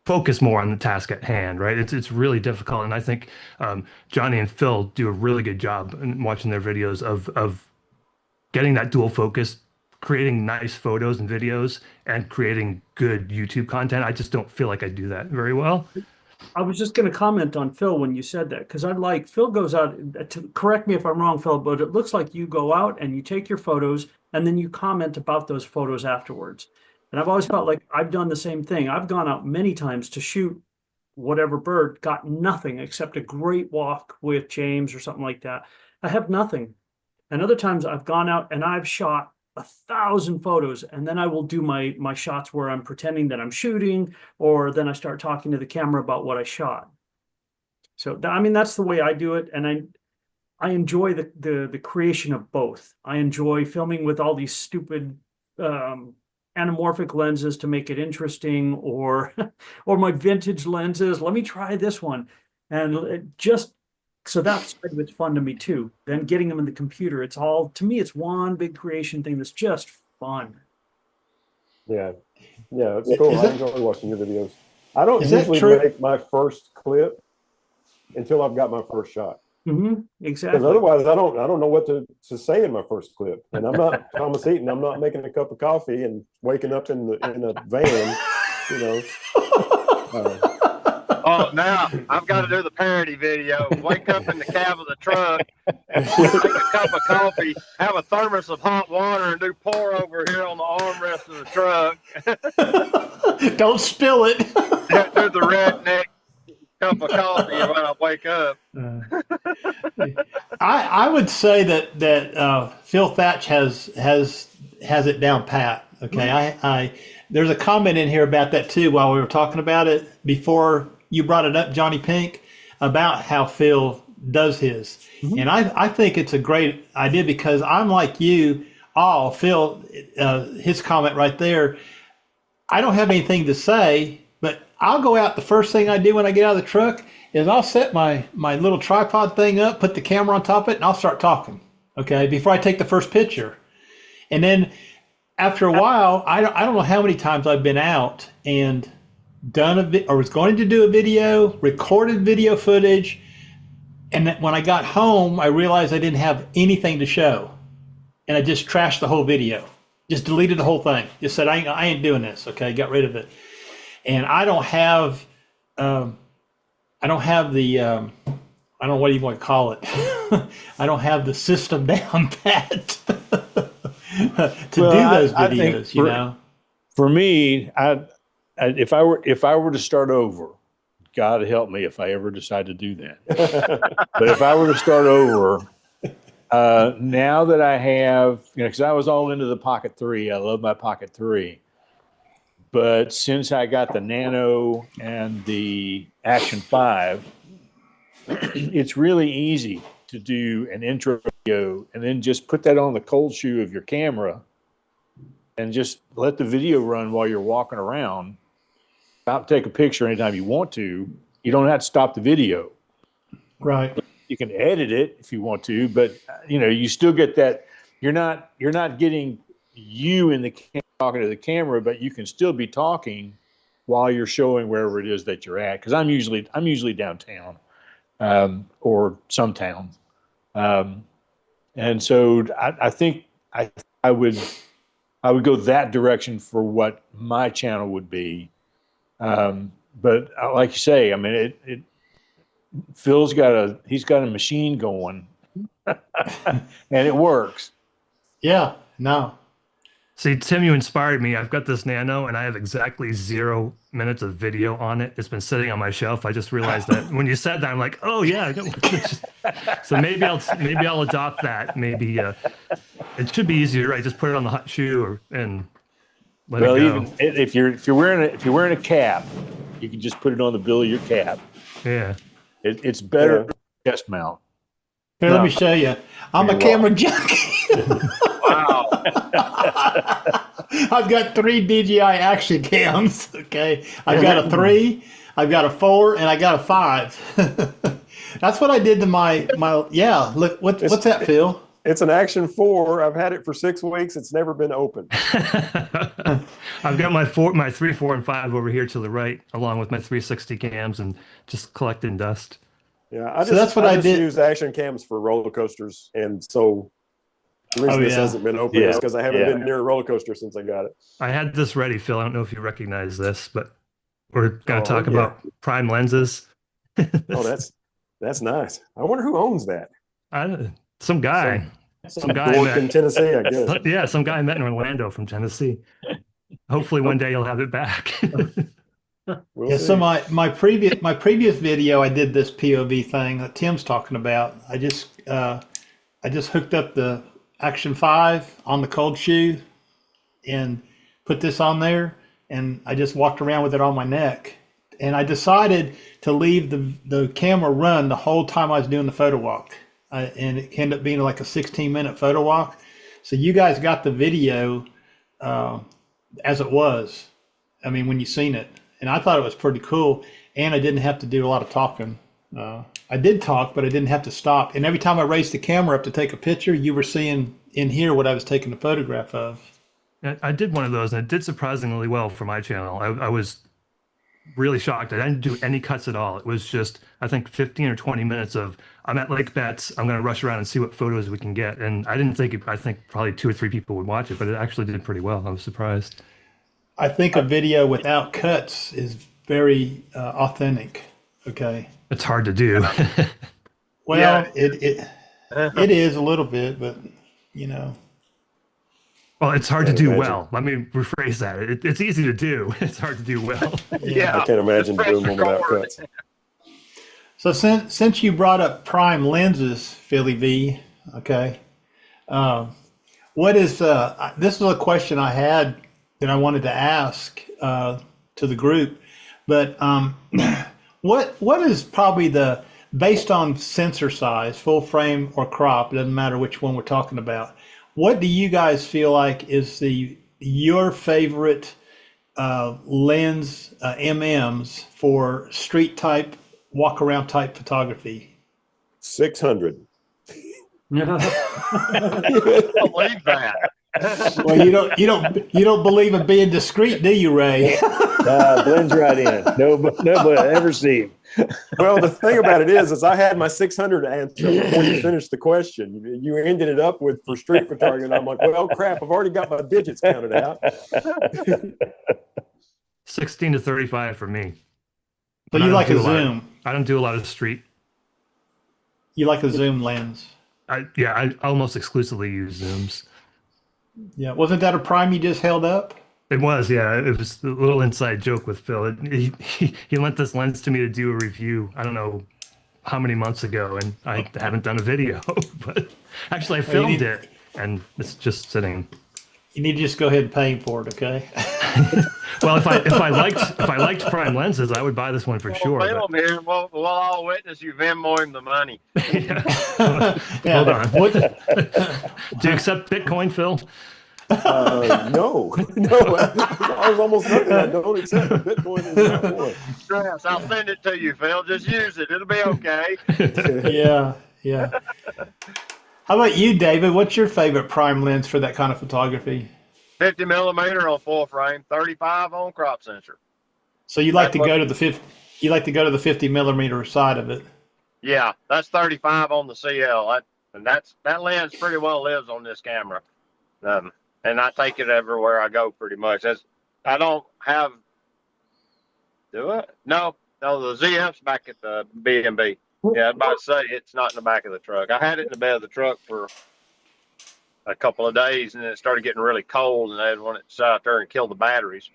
focus more on the task at hand, right? It's really difficult, and I think Johnny and Phil do a really good job in watching their videos of getting that dual focus, creating nice photos and videos, and creating good YouTube content. I just don't feel like I do that very well. I was just going to comment on Phil when you said that, because Phil goes out to correct me if I'm wrong, Phil, but it looks like you go out and you take your photos and then you comment about those photos afterwards. And I've always felt like I've done the same thing. I've gone out many times to shoot whatever bird, got nothing except a great walk with James or something like that. I have nothing. And other times I've gone out and I've shot 1,000 photos, and then I will do my shots where I'm pretending that I'm shooting, or then I start talking to the camera about what I shot. So I mean, that's the way I do it, and I enjoy the creation of both. I enjoy filming with all these stupid anamorphic lenses to make it interesting, or or my vintage lenses. Let me try this one, and just so that's it's fun to me too. Then getting them in the computer, it's all, to me, it's one big creation thing that's just fun. Yeah, yeah, it's cool. I enjoy watching your videos. I don't Is that usually true? make my first clip until I've got my first shot. Exactly. Because otherwise, I don't know what to say in my first clip. And I'm not Thomas Eaton. I'm not making a cup of coffee and waking up in a van, you know. Oh, now I've got to do the parody video. Wake up in the cab of the truck, make a cup of coffee, have a thermos of hot water, and do pour over here on the armrest of the truck. Don't spill it. Do the redneck cup of coffee when I wake up. I would say that Phil Thatch has it down pat. Okay, I there's a comment in here about that too while we were talking about it before you brought it up, Johnny Pink, about how Phil does his, and I think it's a great idea because I'm like you. Oh, Phil, his comment right there. I don't have anything to say, but I'll go out. The first thing I do when I get out of the truck is I'll set my little tripod thing up, put the camera on top of it, and I'll start talking. Okay, before I take the first picture, and then after a while, I don't know how many times I've been out and done or was going to do a video, recorded video footage, and then when I got home, I realized I didn't have anything to show, and I just trashed the whole video, just deleted the whole thing, just said I ain't doing this. Okay, got rid of it, and I don't have the I don't know what you want to call it. I don't have the system down pat to do those videos, you know. For me, if I were to start over, God help me if I ever decide to do that. But if I were to start over, now that I have, because I was all into the Pocket 3, I love my Pocket 3. But since I got the Nano and the Action 5, it's really easy to do an intro video and then just put that on the cold shoe of your camera and just let the video run while you're walking around. Stop, take a picture anytime you want to. You don't have to stop the video. Right. You can edit it if you want to, but you still get that. You're not getting you in the talking to the camera, but you can still be talking while you're showing wherever it is that you're at. Because I'm usually downtown or some town, and so I think I would go that direction for what my channel would be. But like you say, I mean, Phil's got a machine going, and it works. Yeah. No. See, Tim, you inspired me. I've got this Nano, and I have exactly 0 minutes of video on it. It's been sitting on my shelf. I just realized that when you said that, I'm like, oh yeah. So maybe I'll adopt that. Maybe it should be easier, right? Just put it on the hot shoe and let it go. Even if you're wearing a cap, you can just put it on the bill of your cap. Yeah, it's better than a chest mount. Here, let me show you. I'm a camera junkie. Wow. I've got 3 DJI action cams. Okay, I've got a 3, I've got a 4, and I got a 5. That's what I did to my. Yeah, look, what's that, Phil? It's an Action 4. I've had it for 6 weeks. It's never been opened. I've got my 3, 4, and 5 over here to the right, along with my 360 cams, and just collecting dust. Yeah, that's what I did. Use action cams for roller coasters, and so the reason this hasn't been open is because I haven't been near a roller coaster since I got it. I had this ready, Phil. I don't know if you recognize this, but we're going to talk about prime lenses. Oh, that's nice. I wonder who owns that. Some guy. Some guy in Tennessee, I guess. Yeah, some guy I met in Orlando from Tennessee. Hopefully one day you'll have it back. We'll see. So my previous video, I did this POV thing that Tim's talking about. I just hooked up the Action 5 on the cold shoe and put this on there, and I just walked around with it on my neck. And I decided to leave the camera run the whole time I was doing the photo walk. And it ended up being like a 16-minute photo walk. So you guys got the video as it was. I mean, when you seen it. And I thought it was pretty cool. And I didn't have to do a lot of talking. I did talk, but I didn't have to stop. And every time I raised the camera up to take a picture, you were seeing in here what I was taking a photograph of. I did one of those, and it did surprisingly well for my channel. I was really shocked. I didn't do any cuts at all. It was just, I think, 15 or 20 minutes of, I'm at Lake Betts, I'm going to rush around and see what photos we can get. And I didn't think, I think probably 2 or 3 people would watch it, but it actually did pretty well. I was surprised. I think a video without cuts is very authentic. Okay. It's hard to do. Well, Yeah. it is a little bit, but you know. Well, it's hard to Can't do imagine. well. Let me rephrase that. It's easy to do. It's hard to do well. Yeah. I can't imagine Press doing one without record. cuts. So since you brought up prime lenses, Philly V, okay, what is this is a question I had that I wanted to ask to the group, but what is probably the, based on sensor size, full frame or crop, it doesn't matter which one we're talking about. What do you guys feel like is your favorite lens MMs for street type, walk around type photography? 600. Believe that. Well, you don't believe in being discreet, do you, Ray? Blends right in. Nobody ever seen. Well, the thing about it is I had my 600 answer before you finished the question. You ended it up with for street photography, and I'm like, well, crap, I've already got my digits counted out. 16 to 35 for me. So And I you don't like do a lot of- zoom? I don't do a lot of street. You like a zoom lens? I almost exclusively use zooms. Yeah. Wasn't that a prime you just held up? It was, yeah. It was a little inside joke with Phil. He lent this lens to me to do a review. I don't know how many months ago, and I haven't done a video, but actually I filmed it, and it's just sitting. You need to just go ahead and pay him for it, okay? Well, if I liked prime lenses, I would buy this one for sure. but- Film here. We'll all witness you Venmo him the money. Yeah. Yeah. Hold on. What, Do you accept Bitcoin, Phil? No, I was almost nothing. I don't accept Bitcoin is not one. Yes, I'll send it to you, Phil. Just use it. It'll be okay. yeah, yeah. How about you, David? What's your favorite prime lens for that kind of photography? 50 millimeter on full frame, 35 on crop sensor. So you like to go to the 50. You like to go to the 50 millimeter side of it. Yeah, that's 35 on the CL. That lens pretty well lives on this camera. And I take it everywhere I go pretty much. I don't have, do I? No, the ZF's back at the B&B. Yeah, I was about to say it's not in the back of the truck. I had it in the bed of the truck for a couple of days, and then it started getting really cold, and I didn't want it to sit out there and kill the batteries.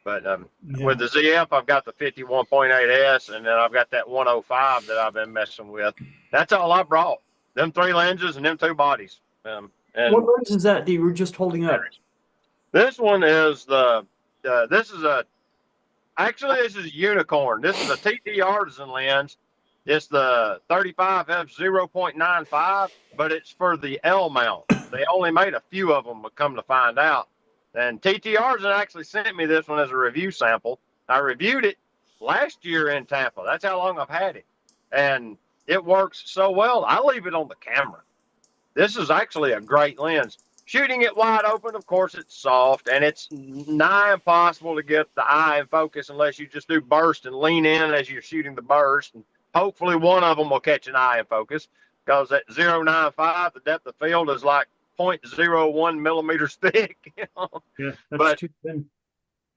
But Yeah. with the ZF, I've got the 51.8S, and then I've got that 105 that I've been messing with. That's all I brought. Them 3 lenses and them 2 bodies. And What lens is that you were just holding up? this one is this is a unicorn. This is a TT Artisan lens. It's the 35 f/0.95, but it's for the L mount. They only made a few of them, but come to find out. And TT Artisan actually sent me this one as a review sample. I reviewed it last year in Tampa. That's how long I've had it. And it works so well, I leave it on the camera. This is actually a great lens. Shooting it wide open, of course, it's soft, and it's nigh impossible to get the eye in focus unless you just do burst and lean in as you're shooting the burst. And hopefully one of them will catch an eye in focus, because at 0.95, the depth of field is like 0.01 millimeters thick. You know? Yeah, that's But- too thin.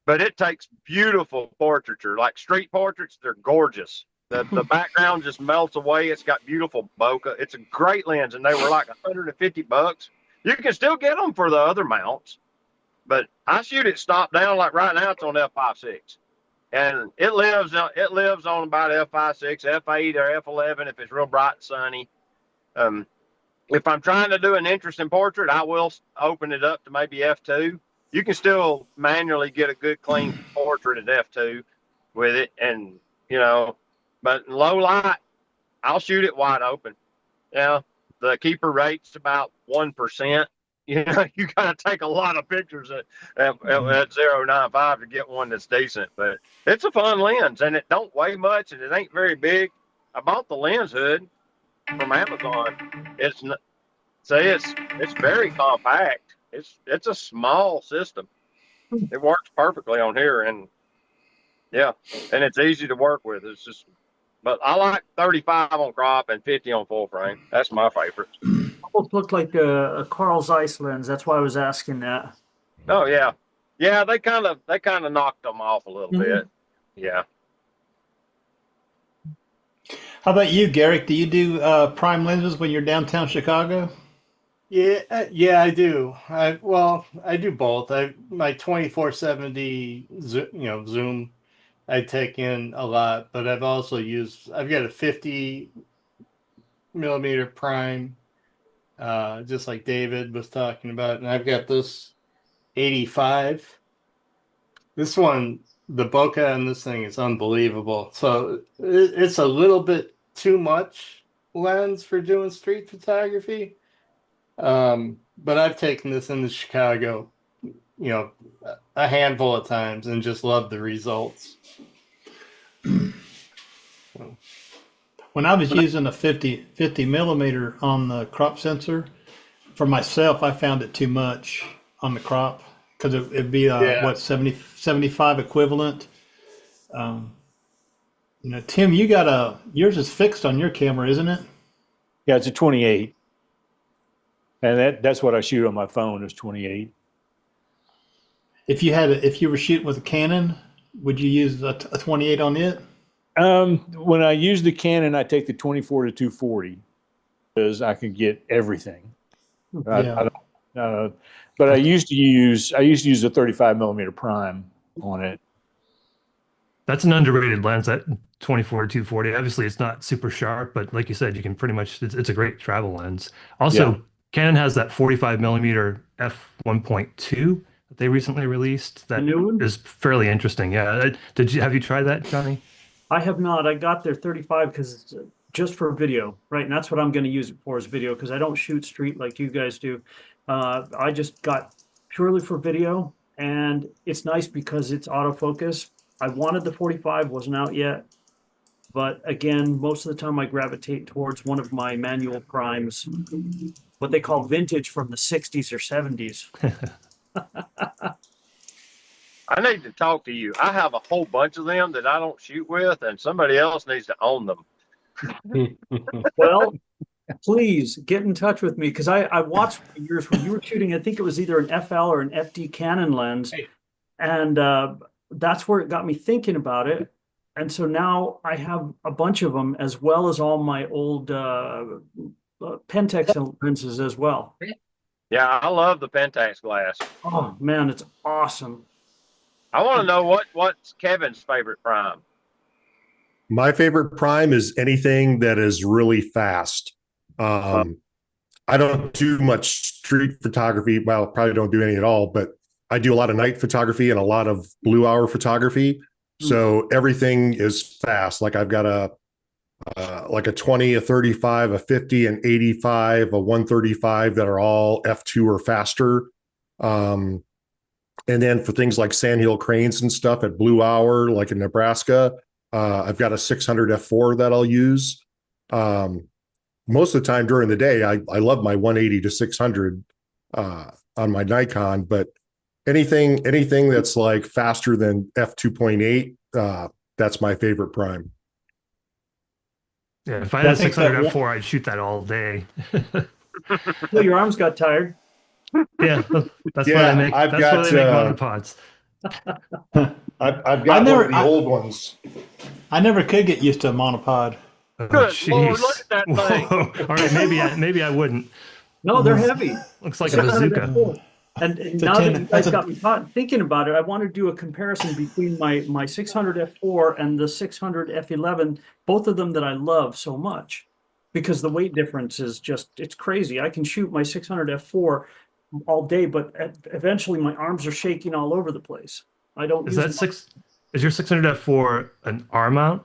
But it takes beautiful portraiture. Like street portraits, they're gorgeous. The background just melts away. It's got beautiful bokeh. It's a great lens, and they were like $150. You can still get them for the other mounts, but I shoot it stop down. Like right now, it's on f5.6, and it lives on about f5.6, f8, or f11 if it's real bright and sunny. if I'm trying to do an interesting portrait, I will open it up to maybe f2. You can still manually get a good clean portrait at f2 with it, and but in low light, I'll shoot it wide open. Yeah, the keeper rate's about 1%. You got to take a lot of pictures at 0.95 to get one that's decent. But it's a fun lens, and it don't weigh much, and it ain't very big. I bought the lens hood from Amazon. It's it's very compact. It's a small system. It works perfectly on here, and yeah, and it's easy to work with. It's just, but I like 35 on crop and 50 on full frame. That's my favorite. Almost looked like a Carl Zeiss lens. That's why I was asking that. Oh yeah, yeah. They kind of knocked them off a little bit. Yeah. How about you, Garrick? Do you do prime lenses when you're downtown Chicago? Yeah, I do. I do both. My 2470 zoom I take in a lot, but I've got a 50 millimeter prime, just like David was talking about, and I've got this 85. This one, the bokeh on this thing is unbelievable. So it's a little bit too much lens for doing street photography. But I've taken this into Chicago, a handful of times and just love the results. When I was using a 50 millimeter on the crop sensor, for myself, I found it too much on the crop because it'd be Yeah. 75 equivalent. Tim, you got yours is fixed on your camera, isn't it? Yeah, it's a 28. And that's what I shoot on my phone is 28. If you were shooting with a Canon, would you use a 28 on it? When I use the Canon, I take the 24 to 240 because I can get everything. Yeah. But I used to use a 35 millimeter prime on it. That's an underrated lens, that 24 to 240. Obviously, it's not super sharp, but like you said, you can pretty much, it's a great travel lens. Also, Yeah. Canon has that 45 millimeter f1.2 that they recently released. That new one? is fairly interesting. Yeah. Have you tried that, Johnny? I have not. I got their 35 because it's just for video, right? And that's what I'm going to use it for is video because I don't shoot street like you guys do. I just got purely for video, and it's nice because it's autofocus. I wanted the 45, wasn't out yet. But again, most of the time I gravitate towards one of my manual primes, what they call vintage from the 60s or 70s. I need to talk to you. I have a whole bunch of them that I don't shoot with, and somebody else needs to own them. Well, please get in touch with me because I watched yours when you were shooting. I think it was either an FL or an FD Canon lens, and that's where it got me thinking about it. And so now I have a bunch of them as well as all my old Pentax lenses as well. Yeah, I love the Pentax glass. Oh man, it's awesome. I want to know what's Kevin's favorite prime. My favorite prime is anything that is really fast. I don't do much street photography. Well, probably don't do any at all, but I do a lot of night photography and a lot of blue hour photography. So everything is fast. Like I've got a 20, a 35, a 50, an 85, a 135 that are all F2 or faster. And then for things like sandhill cranes and stuff at blue hour, like in Nebraska, I've got a 600 F4 that I'll use. Most of the time during the day, I love my 180 to 600 on my Nikon, but anything that's like faster than f2.8, that's my favorite prime. Yeah, if I had a 600 F4, I'd shoot that all day. Well, your arms got tired. Yeah, that's why I make. That's why they make monopods. I've got one of the old ones. I never could get used to a monopod. Good Lord, look at that thing. Whoa. All right, maybe I wouldn't. No, they're heavy. Looks like a bazooka. And now that you guys got me thinking about it, I want to do a comparison between my 600 F4 and the 600 F11, both of them that I love so much. because the weight difference is just, it's crazy. I can shoot my 600 f4 all day, but eventually my arms are shaking all over the place. I don't Is use that six? Is your 600 f4 an R mount?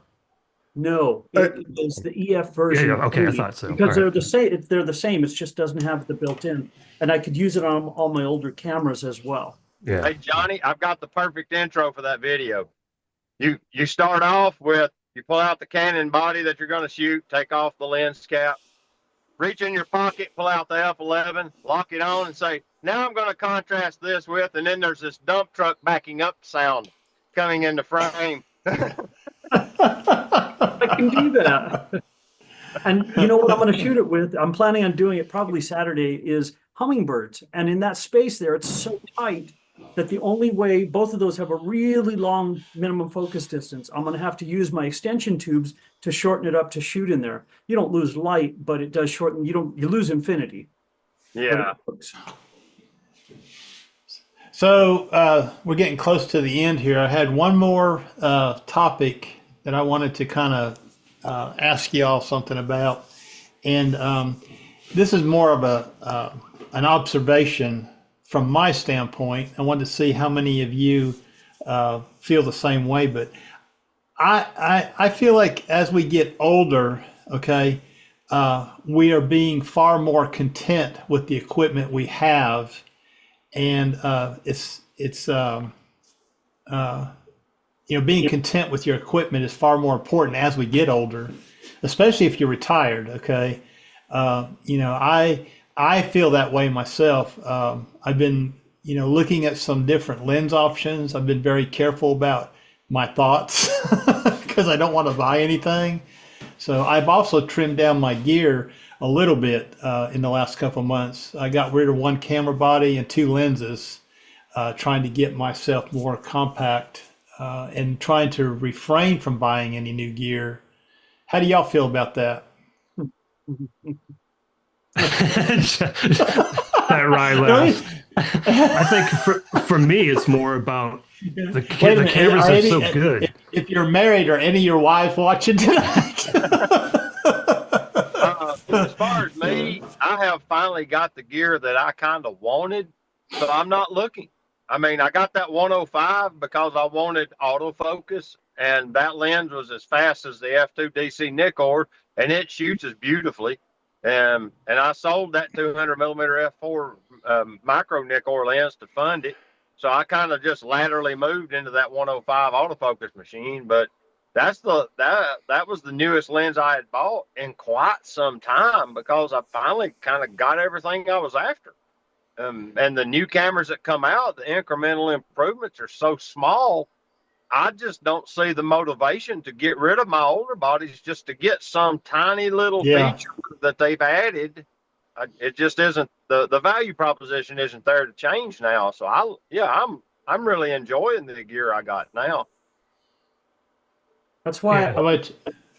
No, it is the EF version. Yeah, okay, I 3, thought so. because All they're right. the same. They're the same. It just doesn't have the built-in, and I could use it on all my older cameras as well. Yeah. Hey, Johnny, I've got the perfect intro for that video. You start off with, you pull out the Canon body that you're going to shoot, take off the lens cap, reach in your pocket, pull out the F11, lock it on, and say, now I'm going to contrast this with, and then there's this dump truck backing up sound coming into frame. I can do that. And you know what I'm going to shoot it with? I'm planning on doing it probably Saturday, is hummingbirds. And in that space there, it's so tight that the only way, both of those have a really long minimum focus distance. I'm going to have to use my extension tubes to shorten it up to shoot in there. You don't lose light, but it does shorten. You lose infinity. Yeah. So we're getting close to the end here. I had one more topic that I wanted to kind of ask y'all something about, and this is more of an observation from my standpoint. I wanted to see how many of you feel the same way, but I feel like as we get older, okay, we are being far more content with the equipment we have, and being content with your equipment is far more important as we get older, especially if you're retired. Okay, I feel that way myself. I've been looking at some different lens options. I've been very careful about my thoughts because I don't want to buy anything. So I've also trimmed down my gear a little bit in the last couple of months. I got rid of one camera body and 2 lenses, trying to get myself more compact and trying to refrain from buying any new gear. How do y'all feel about that? That wry laugh. I think for me, it's more about the cameras are so good. If you're married, or any of your wives watching tonight? As far as me, I have finally got the gear that I kind of wanted, so I'm not looking. I mean, I got that 105 because I wanted autofocus, and that lens was as fast as the F2 DC Nikkor, and it shoots as beautifully. And I sold that 200 millimeter F4 micro Nikkor lens to fund it. So I kind of just laterally moved into that 105 autofocus machine. But that was the newest lens I had bought in quite some time, because I finally kind of got everything I was after. And the new cameras that come out, the incremental improvements are so small, I just don't see the motivation to get rid of my older bodies just to get some tiny little feature that they've added. It just isn't, the value proposition isn't there to change now. So I'm really enjoying the gear I got now. That's why I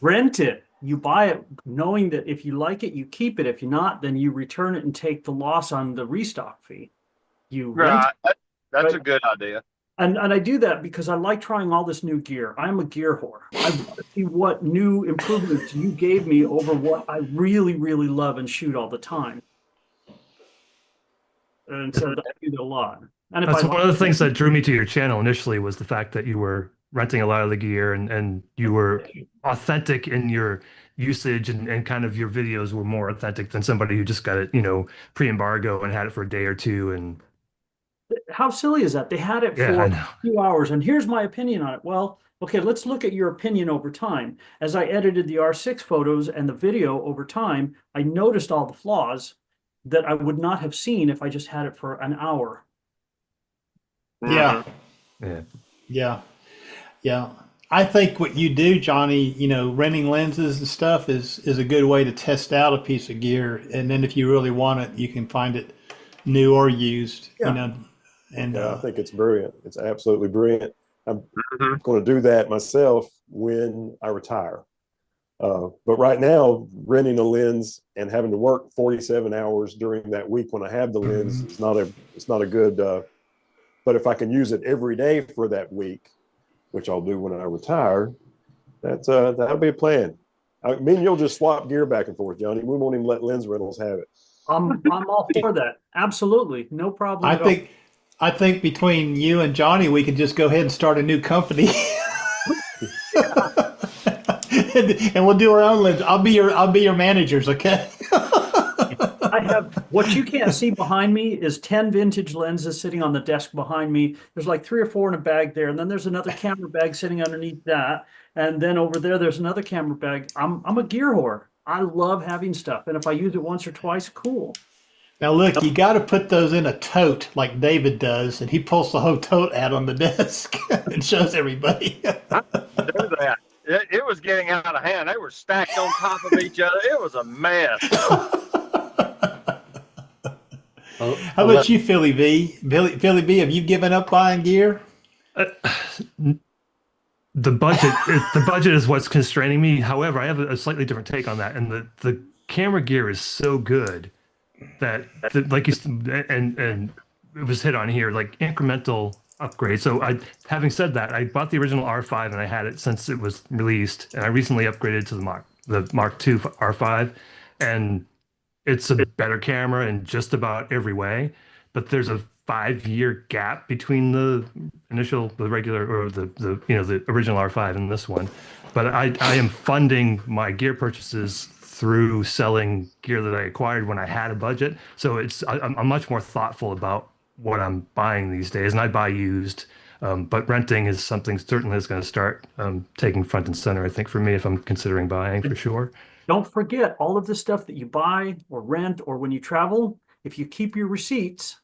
rent it. You buy it knowing that if you like it, you keep it. If you're not, then you return it and take the loss on the restock fee. You rent it. That's right? a good idea. And I do that because I like trying all this new gear. I'm a gear whore. I want to see what new improvements you gave me over what I really, really love and shoot all the time. And so I do that a lot. And That's one of the things that drew me to your channel initially, was the fact that you were renting a lot of the gear, and you were authentic in your usage, and kind of your videos were more authentic than somebody who just got it, pre-embargo and had it for a day or two. And how silly is that? They had it for a few hours, and here's my opinion on it. Well, okay, let's look at your opinion over time. As I edited the R6 photos and the video over time, I noticed all the flaws that I would not have seen if I just had it for an hour. Yeah. I think what you do, Johnny, renting lenses and stuff is a good way to test out a piece of gear, and then if you really want it, you can find it new or used. And I think it's brilliant. It's absolutely brilliant. I'm going to do that myself when I retire. But right now, renting a lens and having to work 47 hours during that week when I have the lens is not a good. But if I can use it every day for that week, which I'll do when I retire, that'll be a plan. Me and you'll just swap gear back and forth, Johnny. We won't even let Lens Rentals have it. I'm all for that. Absolutely. No problem I at all. I think between you and Johnny, we could just go ahead and start a new company. And we'll do our own lens. I'll be your managers, okay? I have what you can't see behind me is 10 vintage lenses sitting on the desk behind me. There's like 3 or 4 in a bag there, and then there's another camera bag sitting underneath that. And then over there's another camera bag. I'm a gear whore. I love having stuff. And if I use it once or twice, cool. Now look, you got to put those in a tote like David does, and he pulls the whole tote out on the desk and shows everybody. I didn't do that. It was getting out of hand. They were stacked on top of each other. It was a mess. How about you, Philly V? Philly V, have you given up buying gear? The budget is what's constraining me. However, I have a slightly different take on that, and the camera gear is so good that like you and it was hit on here, like incremental upgrade. So having said that, I bought the original R5 and I had it since it was released, and I recently upgraded to the Mark II R5, and it's a better camera in just about every way. But there's a 5-year gap between the regular, or the original R5 and this one. But I am funding my gear purchases through selling gear that I acquired when I had a budget. So I'm much more thoughtful about what I'm buying these days, and I buy used. But renting is something certainly is going to start taking front and center, I think, for me, if I'm considering buying, for sure. Don't forget all of the stuff that you buy or rent or when you travel. If you keep your receipts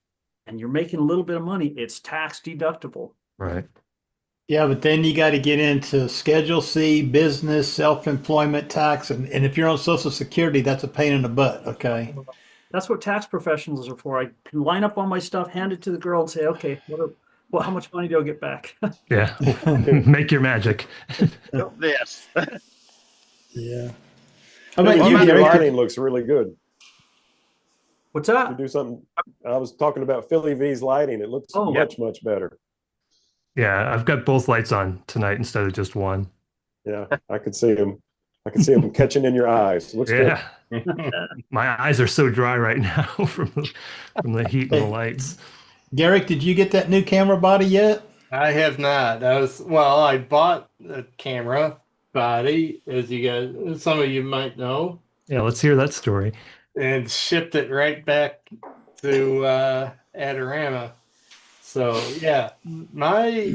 and you're making a little bit of money, it's tax deductible. Right. Yeah, but then you got to get into Schedule C, business, self-employment tax, and if you're on Social Security, that's a pain in the butt, okay? That's what tax professionals are for. I can line up all my stuff, hand it to the girl, and say, "Okay, how much money do I get back?" Yeah. Make your magic. This. Yeah. How about you, Your Gary? lighting looks really good. What's You that? do something. I was talking about Philly V's lighting. It looks Oh, much better. Yeah, I've got both lights on tonight instead of just one. Yeah, I could see them. I can see them catching in your eyes. Looks good. Yeah. My eyes are so dry right now from the heat and the lights. Garrick, did you get that new camera body yet? I have not. I bought a camera body, as some of you might know, Yeah, let's hear that story. and shipped it right back to Adorama. So yeah, my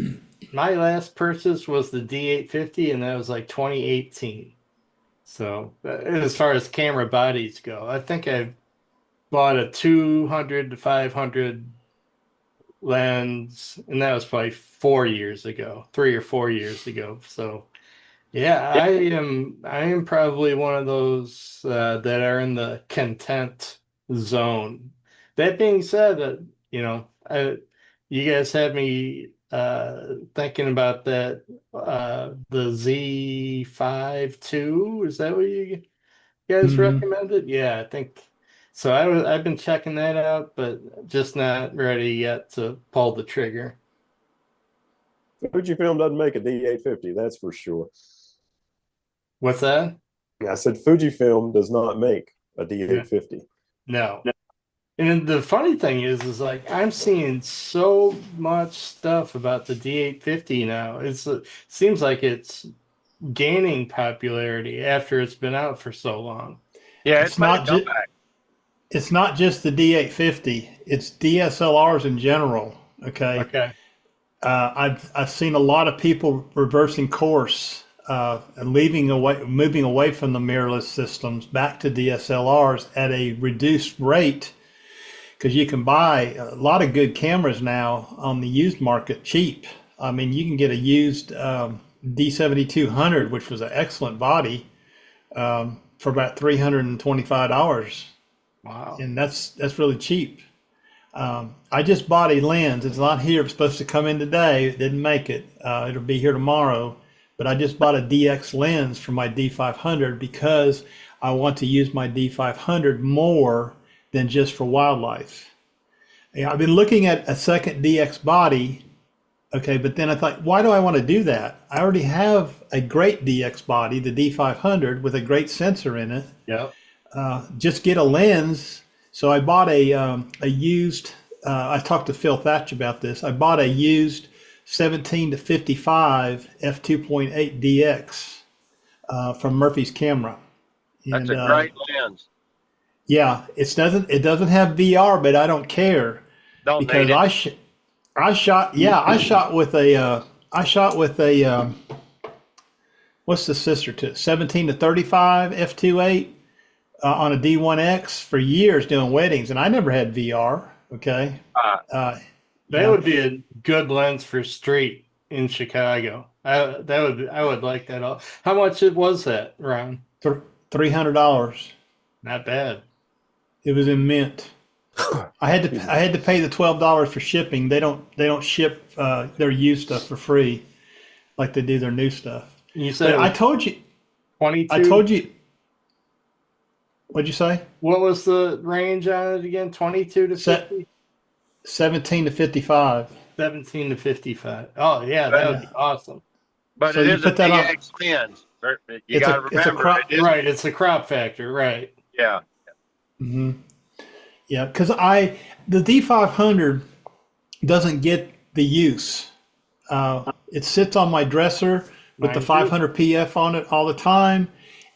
last purchase was the D850, and that was like 2018. So as far as camera bodies go, I think I bought a 200 to 500 lens, and that was probably 4 years ago, 3 or 4 years ago. So yeah, I am probably one of those that are in the content zone. That being said, you guys had me thinking about that the Z5 II. Is that what you guys recommended? Yeah, I think so. I've been checking that out, but just not ready yet to pull the trigger. Fujifilm doesn't make a D850, that's for sure. What's that? I said Fujifilm does not make a D850. No. And the funny thing is like I'm seeing so much stuff about the D850 now. It seems like it's gaining popularity after it's been out for so long. Yeah, It's not just it's not just the D850. It's DSLRs in general. Okay. Okay. I've seen a lot of people reversing course and moving away from the mirrorless systems back to DSLRs at a reduced rate, because you can buy a lot of good cameras now on the used market cheap. I mean, you can get a used D7200, which was an excellent body, for about $325. Wow. And that's really cheap. I just bought a lens. It's not here. It's supposed to come in today. It didn't make it. It'll be here tomorrow. But I just bought a DX lens for my D500 because I want to use my D500 more than just for wildlife. I've been looking at a second DX body Okay, but then I thought, why do I want to do that? I already have a great DX body, the D500, with a great sensor in it. Yep. Just get a lens. So I bought a used. I talked to Phil Thatch about this. I bought a used 17 to 55 f2.8 DX from Murphy's Camera. That's And a great lens. yeah, it doesn't have VR, but I don't care Don't because need it. I shot with a what's the sister to it? 17 to 35 f2.8 on a D1X for years doing weddings, and I never had VR. Okay. Uh, That Yeah. would be a good lens for street in Chicago. I would like that. How much was that, Ron? $300. Not bad. It was in mint. I had to pay the $12 for shipping. They don't ship their used stuff for free like they do their new stuff. You said But it I was told you. 22. I told you. What'd you say? What was the range on it again? 22 to Set- 50? 17 to 55. 17 to 55. Oh, yeah, that would be awesome. but So it you is a put that on- DX lens. You It's got a- to it's a remember crop- it is. Right, it's a crop factor, right. Yeah. Hmm. Yeah, because the D500 doesn't get the use. It sits on my dresser with the Mine too. 500 PF on it all the time,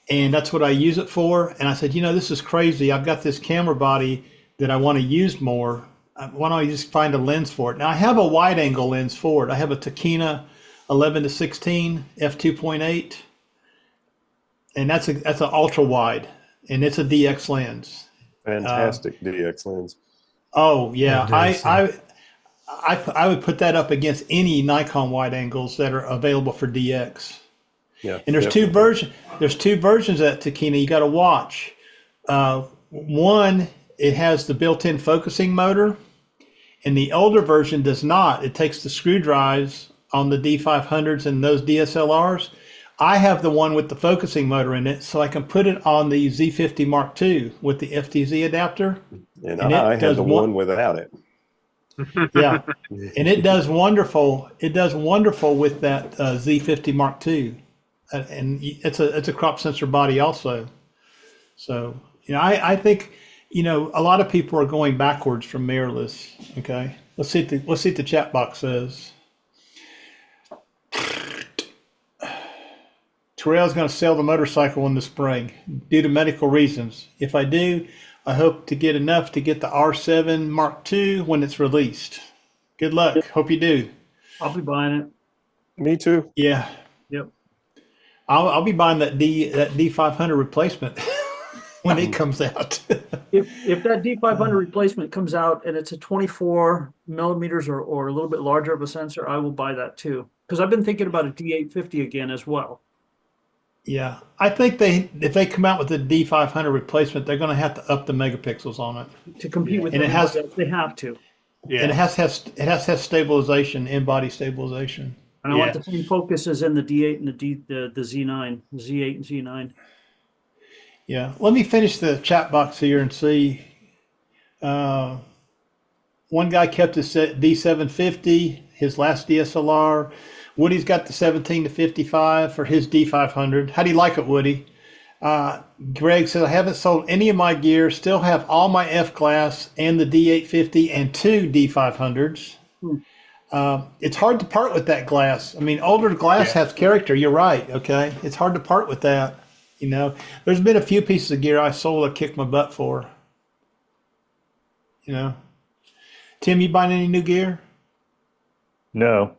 and that's what I use it for. And I said, this is crazy. I've got this camera body that I want to use more. Why don't I just find a lens for it? Now I have a wide angle lens for it. I have a Tokina 11 to 16 f2.8, and that's an ultra wide, and it's a DX lens. Fantastic DX lens. Oh yeah, Yeah, it is, I would put that up against any Nikon wide angles that are available for DX. Yeah. And there's two versions. There's two versions of that Tokina you got to watch. One, it has the built-in focusing motor, and the older version does not. It takes the screw drives on the D500s and those DSLRs. I have the one with the focusing motor in it, so I can put it on the Z50 Mark II with the FTZ adapter. And And it I had does the one without it. Yeah, and it does wonderful. It does wonderful with that Z50 Mark II, and it's a crop sensor body also. So I think a lot of people are going backwards from mirrorless. Okay, let's see what the chat box says. Terrell's going to sell the motorcycle in the spring due to medical reasons. If I do, I hope to get enough to get the R7 Mark II when it's released. Good luck. Hope you do. I'll be buying it. Me too. Yeah, Yep. I'll be buying that D500 replacement when it comes out. If that D500 replacement comes out and it's a 24 millimeters or a little bit larger of a sensor, I will buy that too. Because I've been thinking about a D850 again as well. Yeah, I think if they come out with the D500 replacement, they're going to have to up the megapixels on it, To compete with And it everybody has- else, they have to. Yeah. and it has to have stabilization, in-body stabilization. And I want Yeah. the same focus as in the D8 and the Z9, the Z8 and Z9. Yeah, let me finish the chat box here and see. One guy kept his D750, his last DSLR. Woody's got the 17 to 55 for his D500. How do you like it, Woody? Greg says, I haven't sold any of my gear, still have all my F-class and the D850 and two D500s. It's hard to part with that glass. I mean, older glass has character. You're right. Okay. It's hard to part with that. There's been a few pieces of gear I sold I kicked my butt for. Tim, you buying any new gear? No.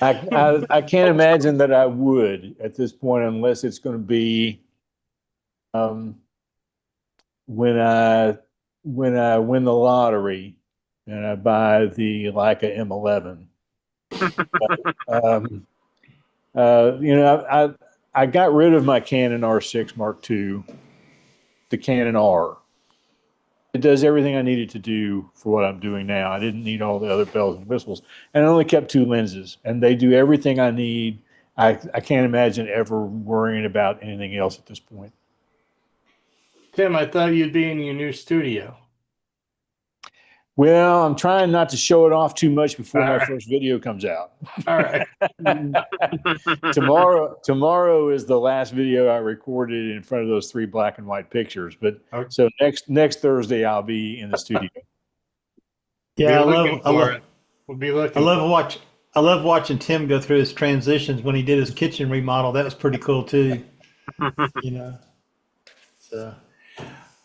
I can't imagine that I would at this point unless it's going to be when I win the lottery and I buy the Leica M11. I got rid of my Canon R6 Mark II, the Canon R. It does everything I needed to do for what I'm doing now. I didn't need all the other bells and whistles. And I only kept two lenses, and they do everything I need. I can't imagine ever worrying about anything else at this point. Tim, I thought you'd be in your new studio. Well, I'm trying not to show it off too much before All my right. first video comes out. All right. Tomorrow is the last video I recorded in front of those 3 black and white pictures. But Okay. so next Thursday I'll be in the studio. Yeah, We'll be looking. I love watching Tim go through his transitions when he did his kitchen remodel. That was pretty cool too. You know. So,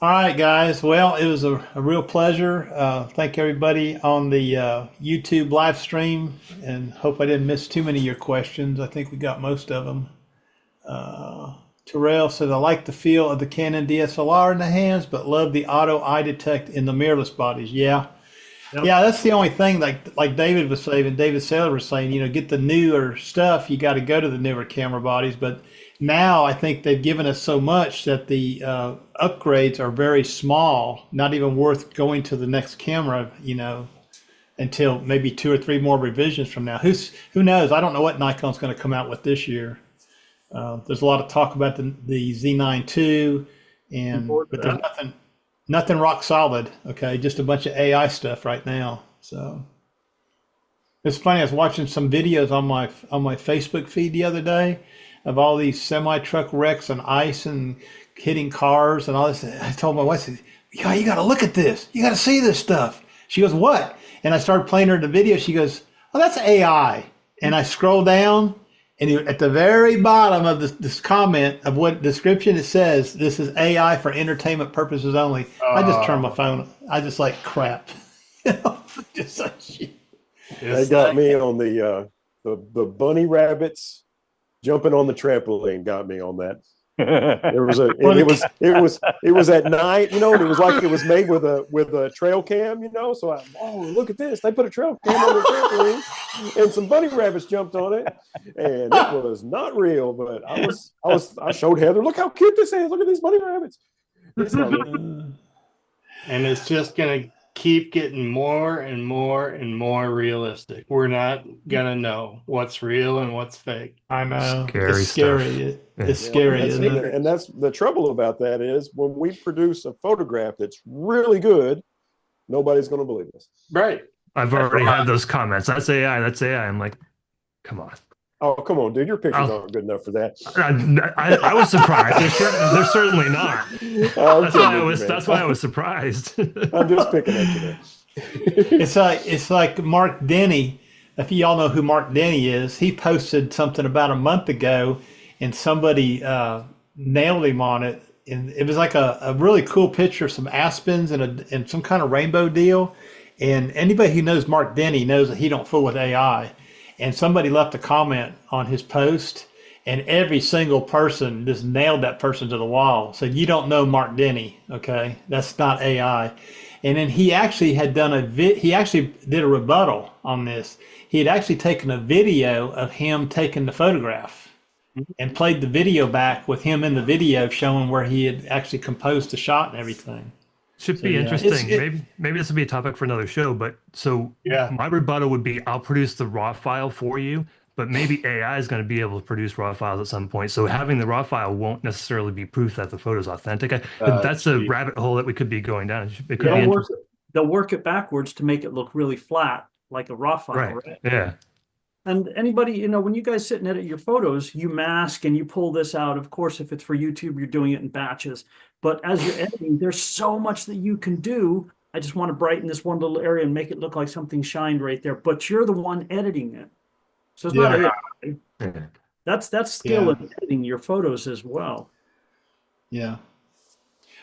all right, guys. Well, it was a real pleasure. Thank everybody on the YouTube live stream, and hope I didn't miss too many of your questions. I think we got most of them. Terrell said, I like the feel of the Canon DSLR in the hands, but love the auto eye detect in the mirrorless bodies. Yeah. Yep. Yeah, that's the only thing, like David was saying, David Saylor was saying, get the newer stuff, you got to go to the newer camera bodies. But now I think they've given us so much that the upgrades are very small, not even worth going to the next camera, until maybe 2 or 3 more revisions from now. Who knows? I don't know what Nikon's going to come out with this year. There's a lot of talk about the Z9 II, but there's nothing rock solid. Okay, just a bunch of AI stuff right now. So it's funny. I was watching some videos on my Facebook feed the other day of all these semi truck wrecks and ice and hitting cars and all this. I told my wife, "Yeah, you got to look at this. You got to see this stuff." She goes, "What?" And I started playing her the video. She goes, "Oh, that's AI." And I scroll down. And at the very bottom of this comment of what description it says, this is AI for entertainment purposes only. I just turned my phone. I just like crap. Just like shit. They got me on the bunny rabbits jumping on the trampoline. Got me on that. There was it was at night, and it was like it was made with a trail cam, So look at this! They put a trail cam on the trampoline, and some bunny rabbits jumped on it, and it was not real. But I showed Heather, look how cute this is! Look at these bunny rabbits. And it's just gonna keep getting more and more and more realistic. We're not gonna know what's real and what's fake. I know. Scary It's scary. stuff. It's scary, isn't it? And that's the trouble about that is when we produce a photograph that's really good, nobody's going to believe us. Right. I've already had those comments. That's AI. That's AI. I'm like, come on. Oh, come on, dude. Your pictures aren't good enough for that. I was surprised. They're certainly not. That's why I was surprised. I'm just picking at you there. It's like Mark Denny. If y'all know who Mark Denny is, he posted something about a month ago, and somebody nailed him on it. And it was like a really cool picture of some aspens and some kind of rainbow deal. And anybody who knows Mark Denny knows that he don't fool with AI. And somebody left a comment on his post, and every single person just nailed that person to the wall. Said, "You don't know Mark Denny, okay? That's not AI." And then he actually had done he actually did a rebuttal on this. He had actually taken a video of him taking the photograph and played the video back with him in the video showing where he had actually composed the shot and everything. Should be interesting. Maybe this would be a topic for another show. But my rebuttal would be, I'll produce the raw file for you, but maybe AI is going to be able to produce raw files at some point. So having the raw file won't necessarily be proof that the photo is authentic. That's a rabbit hole that we could be going down. It could be they'll work it backwards to make it look really flat, like a raw file. Right? Yeah. And anybody, when you guys sit and edit your photos, you mask and you pull this out. Of course, if it's for YouTube, you're doing it in batches. But as you're editing, there's so much that you can do. I just want to brighten this one little area and make it look like something shined right there. But you're the one editing it. So it's not AI. That's skill in editing your photos as well. Yeah.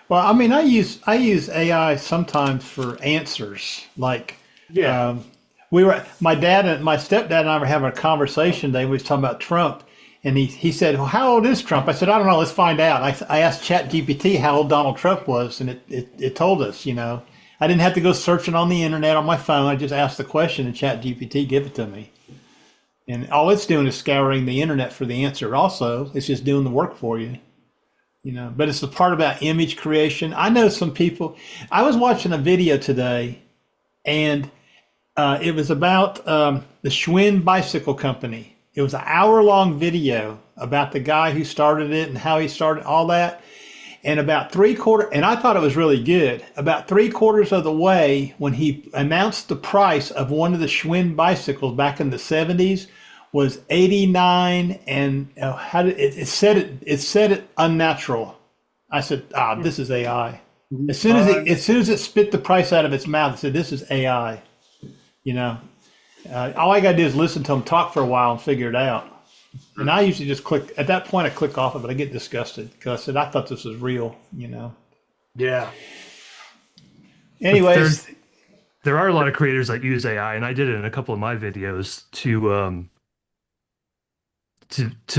Well, I mean, I use AI sometimes for answers. Like, my dad and my stepdad and I were having a conversation today. We was talking about Trump, and he said, "Well, how old is Trump?" I said, "I don't know. Let's find out." I asked ChatGPT how old Donald Trump was, and it told us. I didn't have to go searching on the internet on my phone. I just asked the question, and ChatGPT gave it to me. And all it's doing is scouring the internet for the answer. Also, it's just doing the work for you. But it's the part about image creation. I know some people. I was watching a video today, and it was about the Schwinn Bicycle Company. It was an hour-long video about the guy who started it and how he started all that. And about and I thought it was really good. About 3/4 of the way, when he announced the price of one of the Schwinn bicycles back in the 70s, was 89, and how did it said it unnatural. I said, this is AI. As soon as it spit the price out of its mouth, it said, this is AI. You know, all I got to do is listen to them talk for a while and figure it out. And I usually just click, at that point I click off of it. I get disgusted because I said, I thought this was real, you know? Yeah. Anyways. There are a lot of creators that use AI, and I did it in a couple of my videos to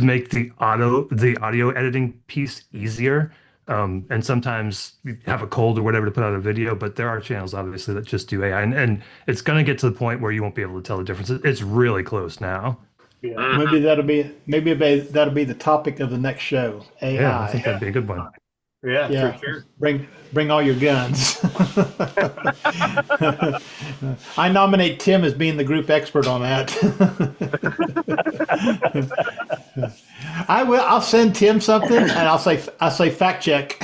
make the audio editing piece easier. And sometimes you have a cold or whatever to put out a video, but there are channels obviously that just do AI, and it's going to get to the point where you won't be able to tell the difference. It's really close now. Yeah. Maybe that'll be the topic of the next show. AI. Yeah, I think that'd be a good one. Yeah, for sure. Bring all your guns. I nominate Tim as being the group expert on that. I'll send Tim something and I'll say fact check.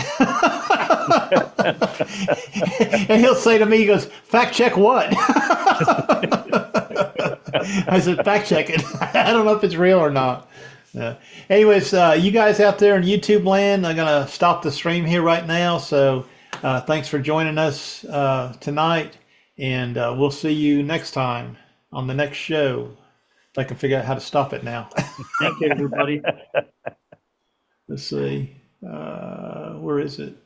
And he'll say to me, he goes, fact check what? I said, fact check it. I don't know if it's real or not. Anyways, you guys out there in YouTube land, I'm going to stop the stream here right now. So thanks for joining us tonight. And we'll see you next time on the next show. If I can figure out how to stop it now. Thank you, everybody. Let's see. Where is it?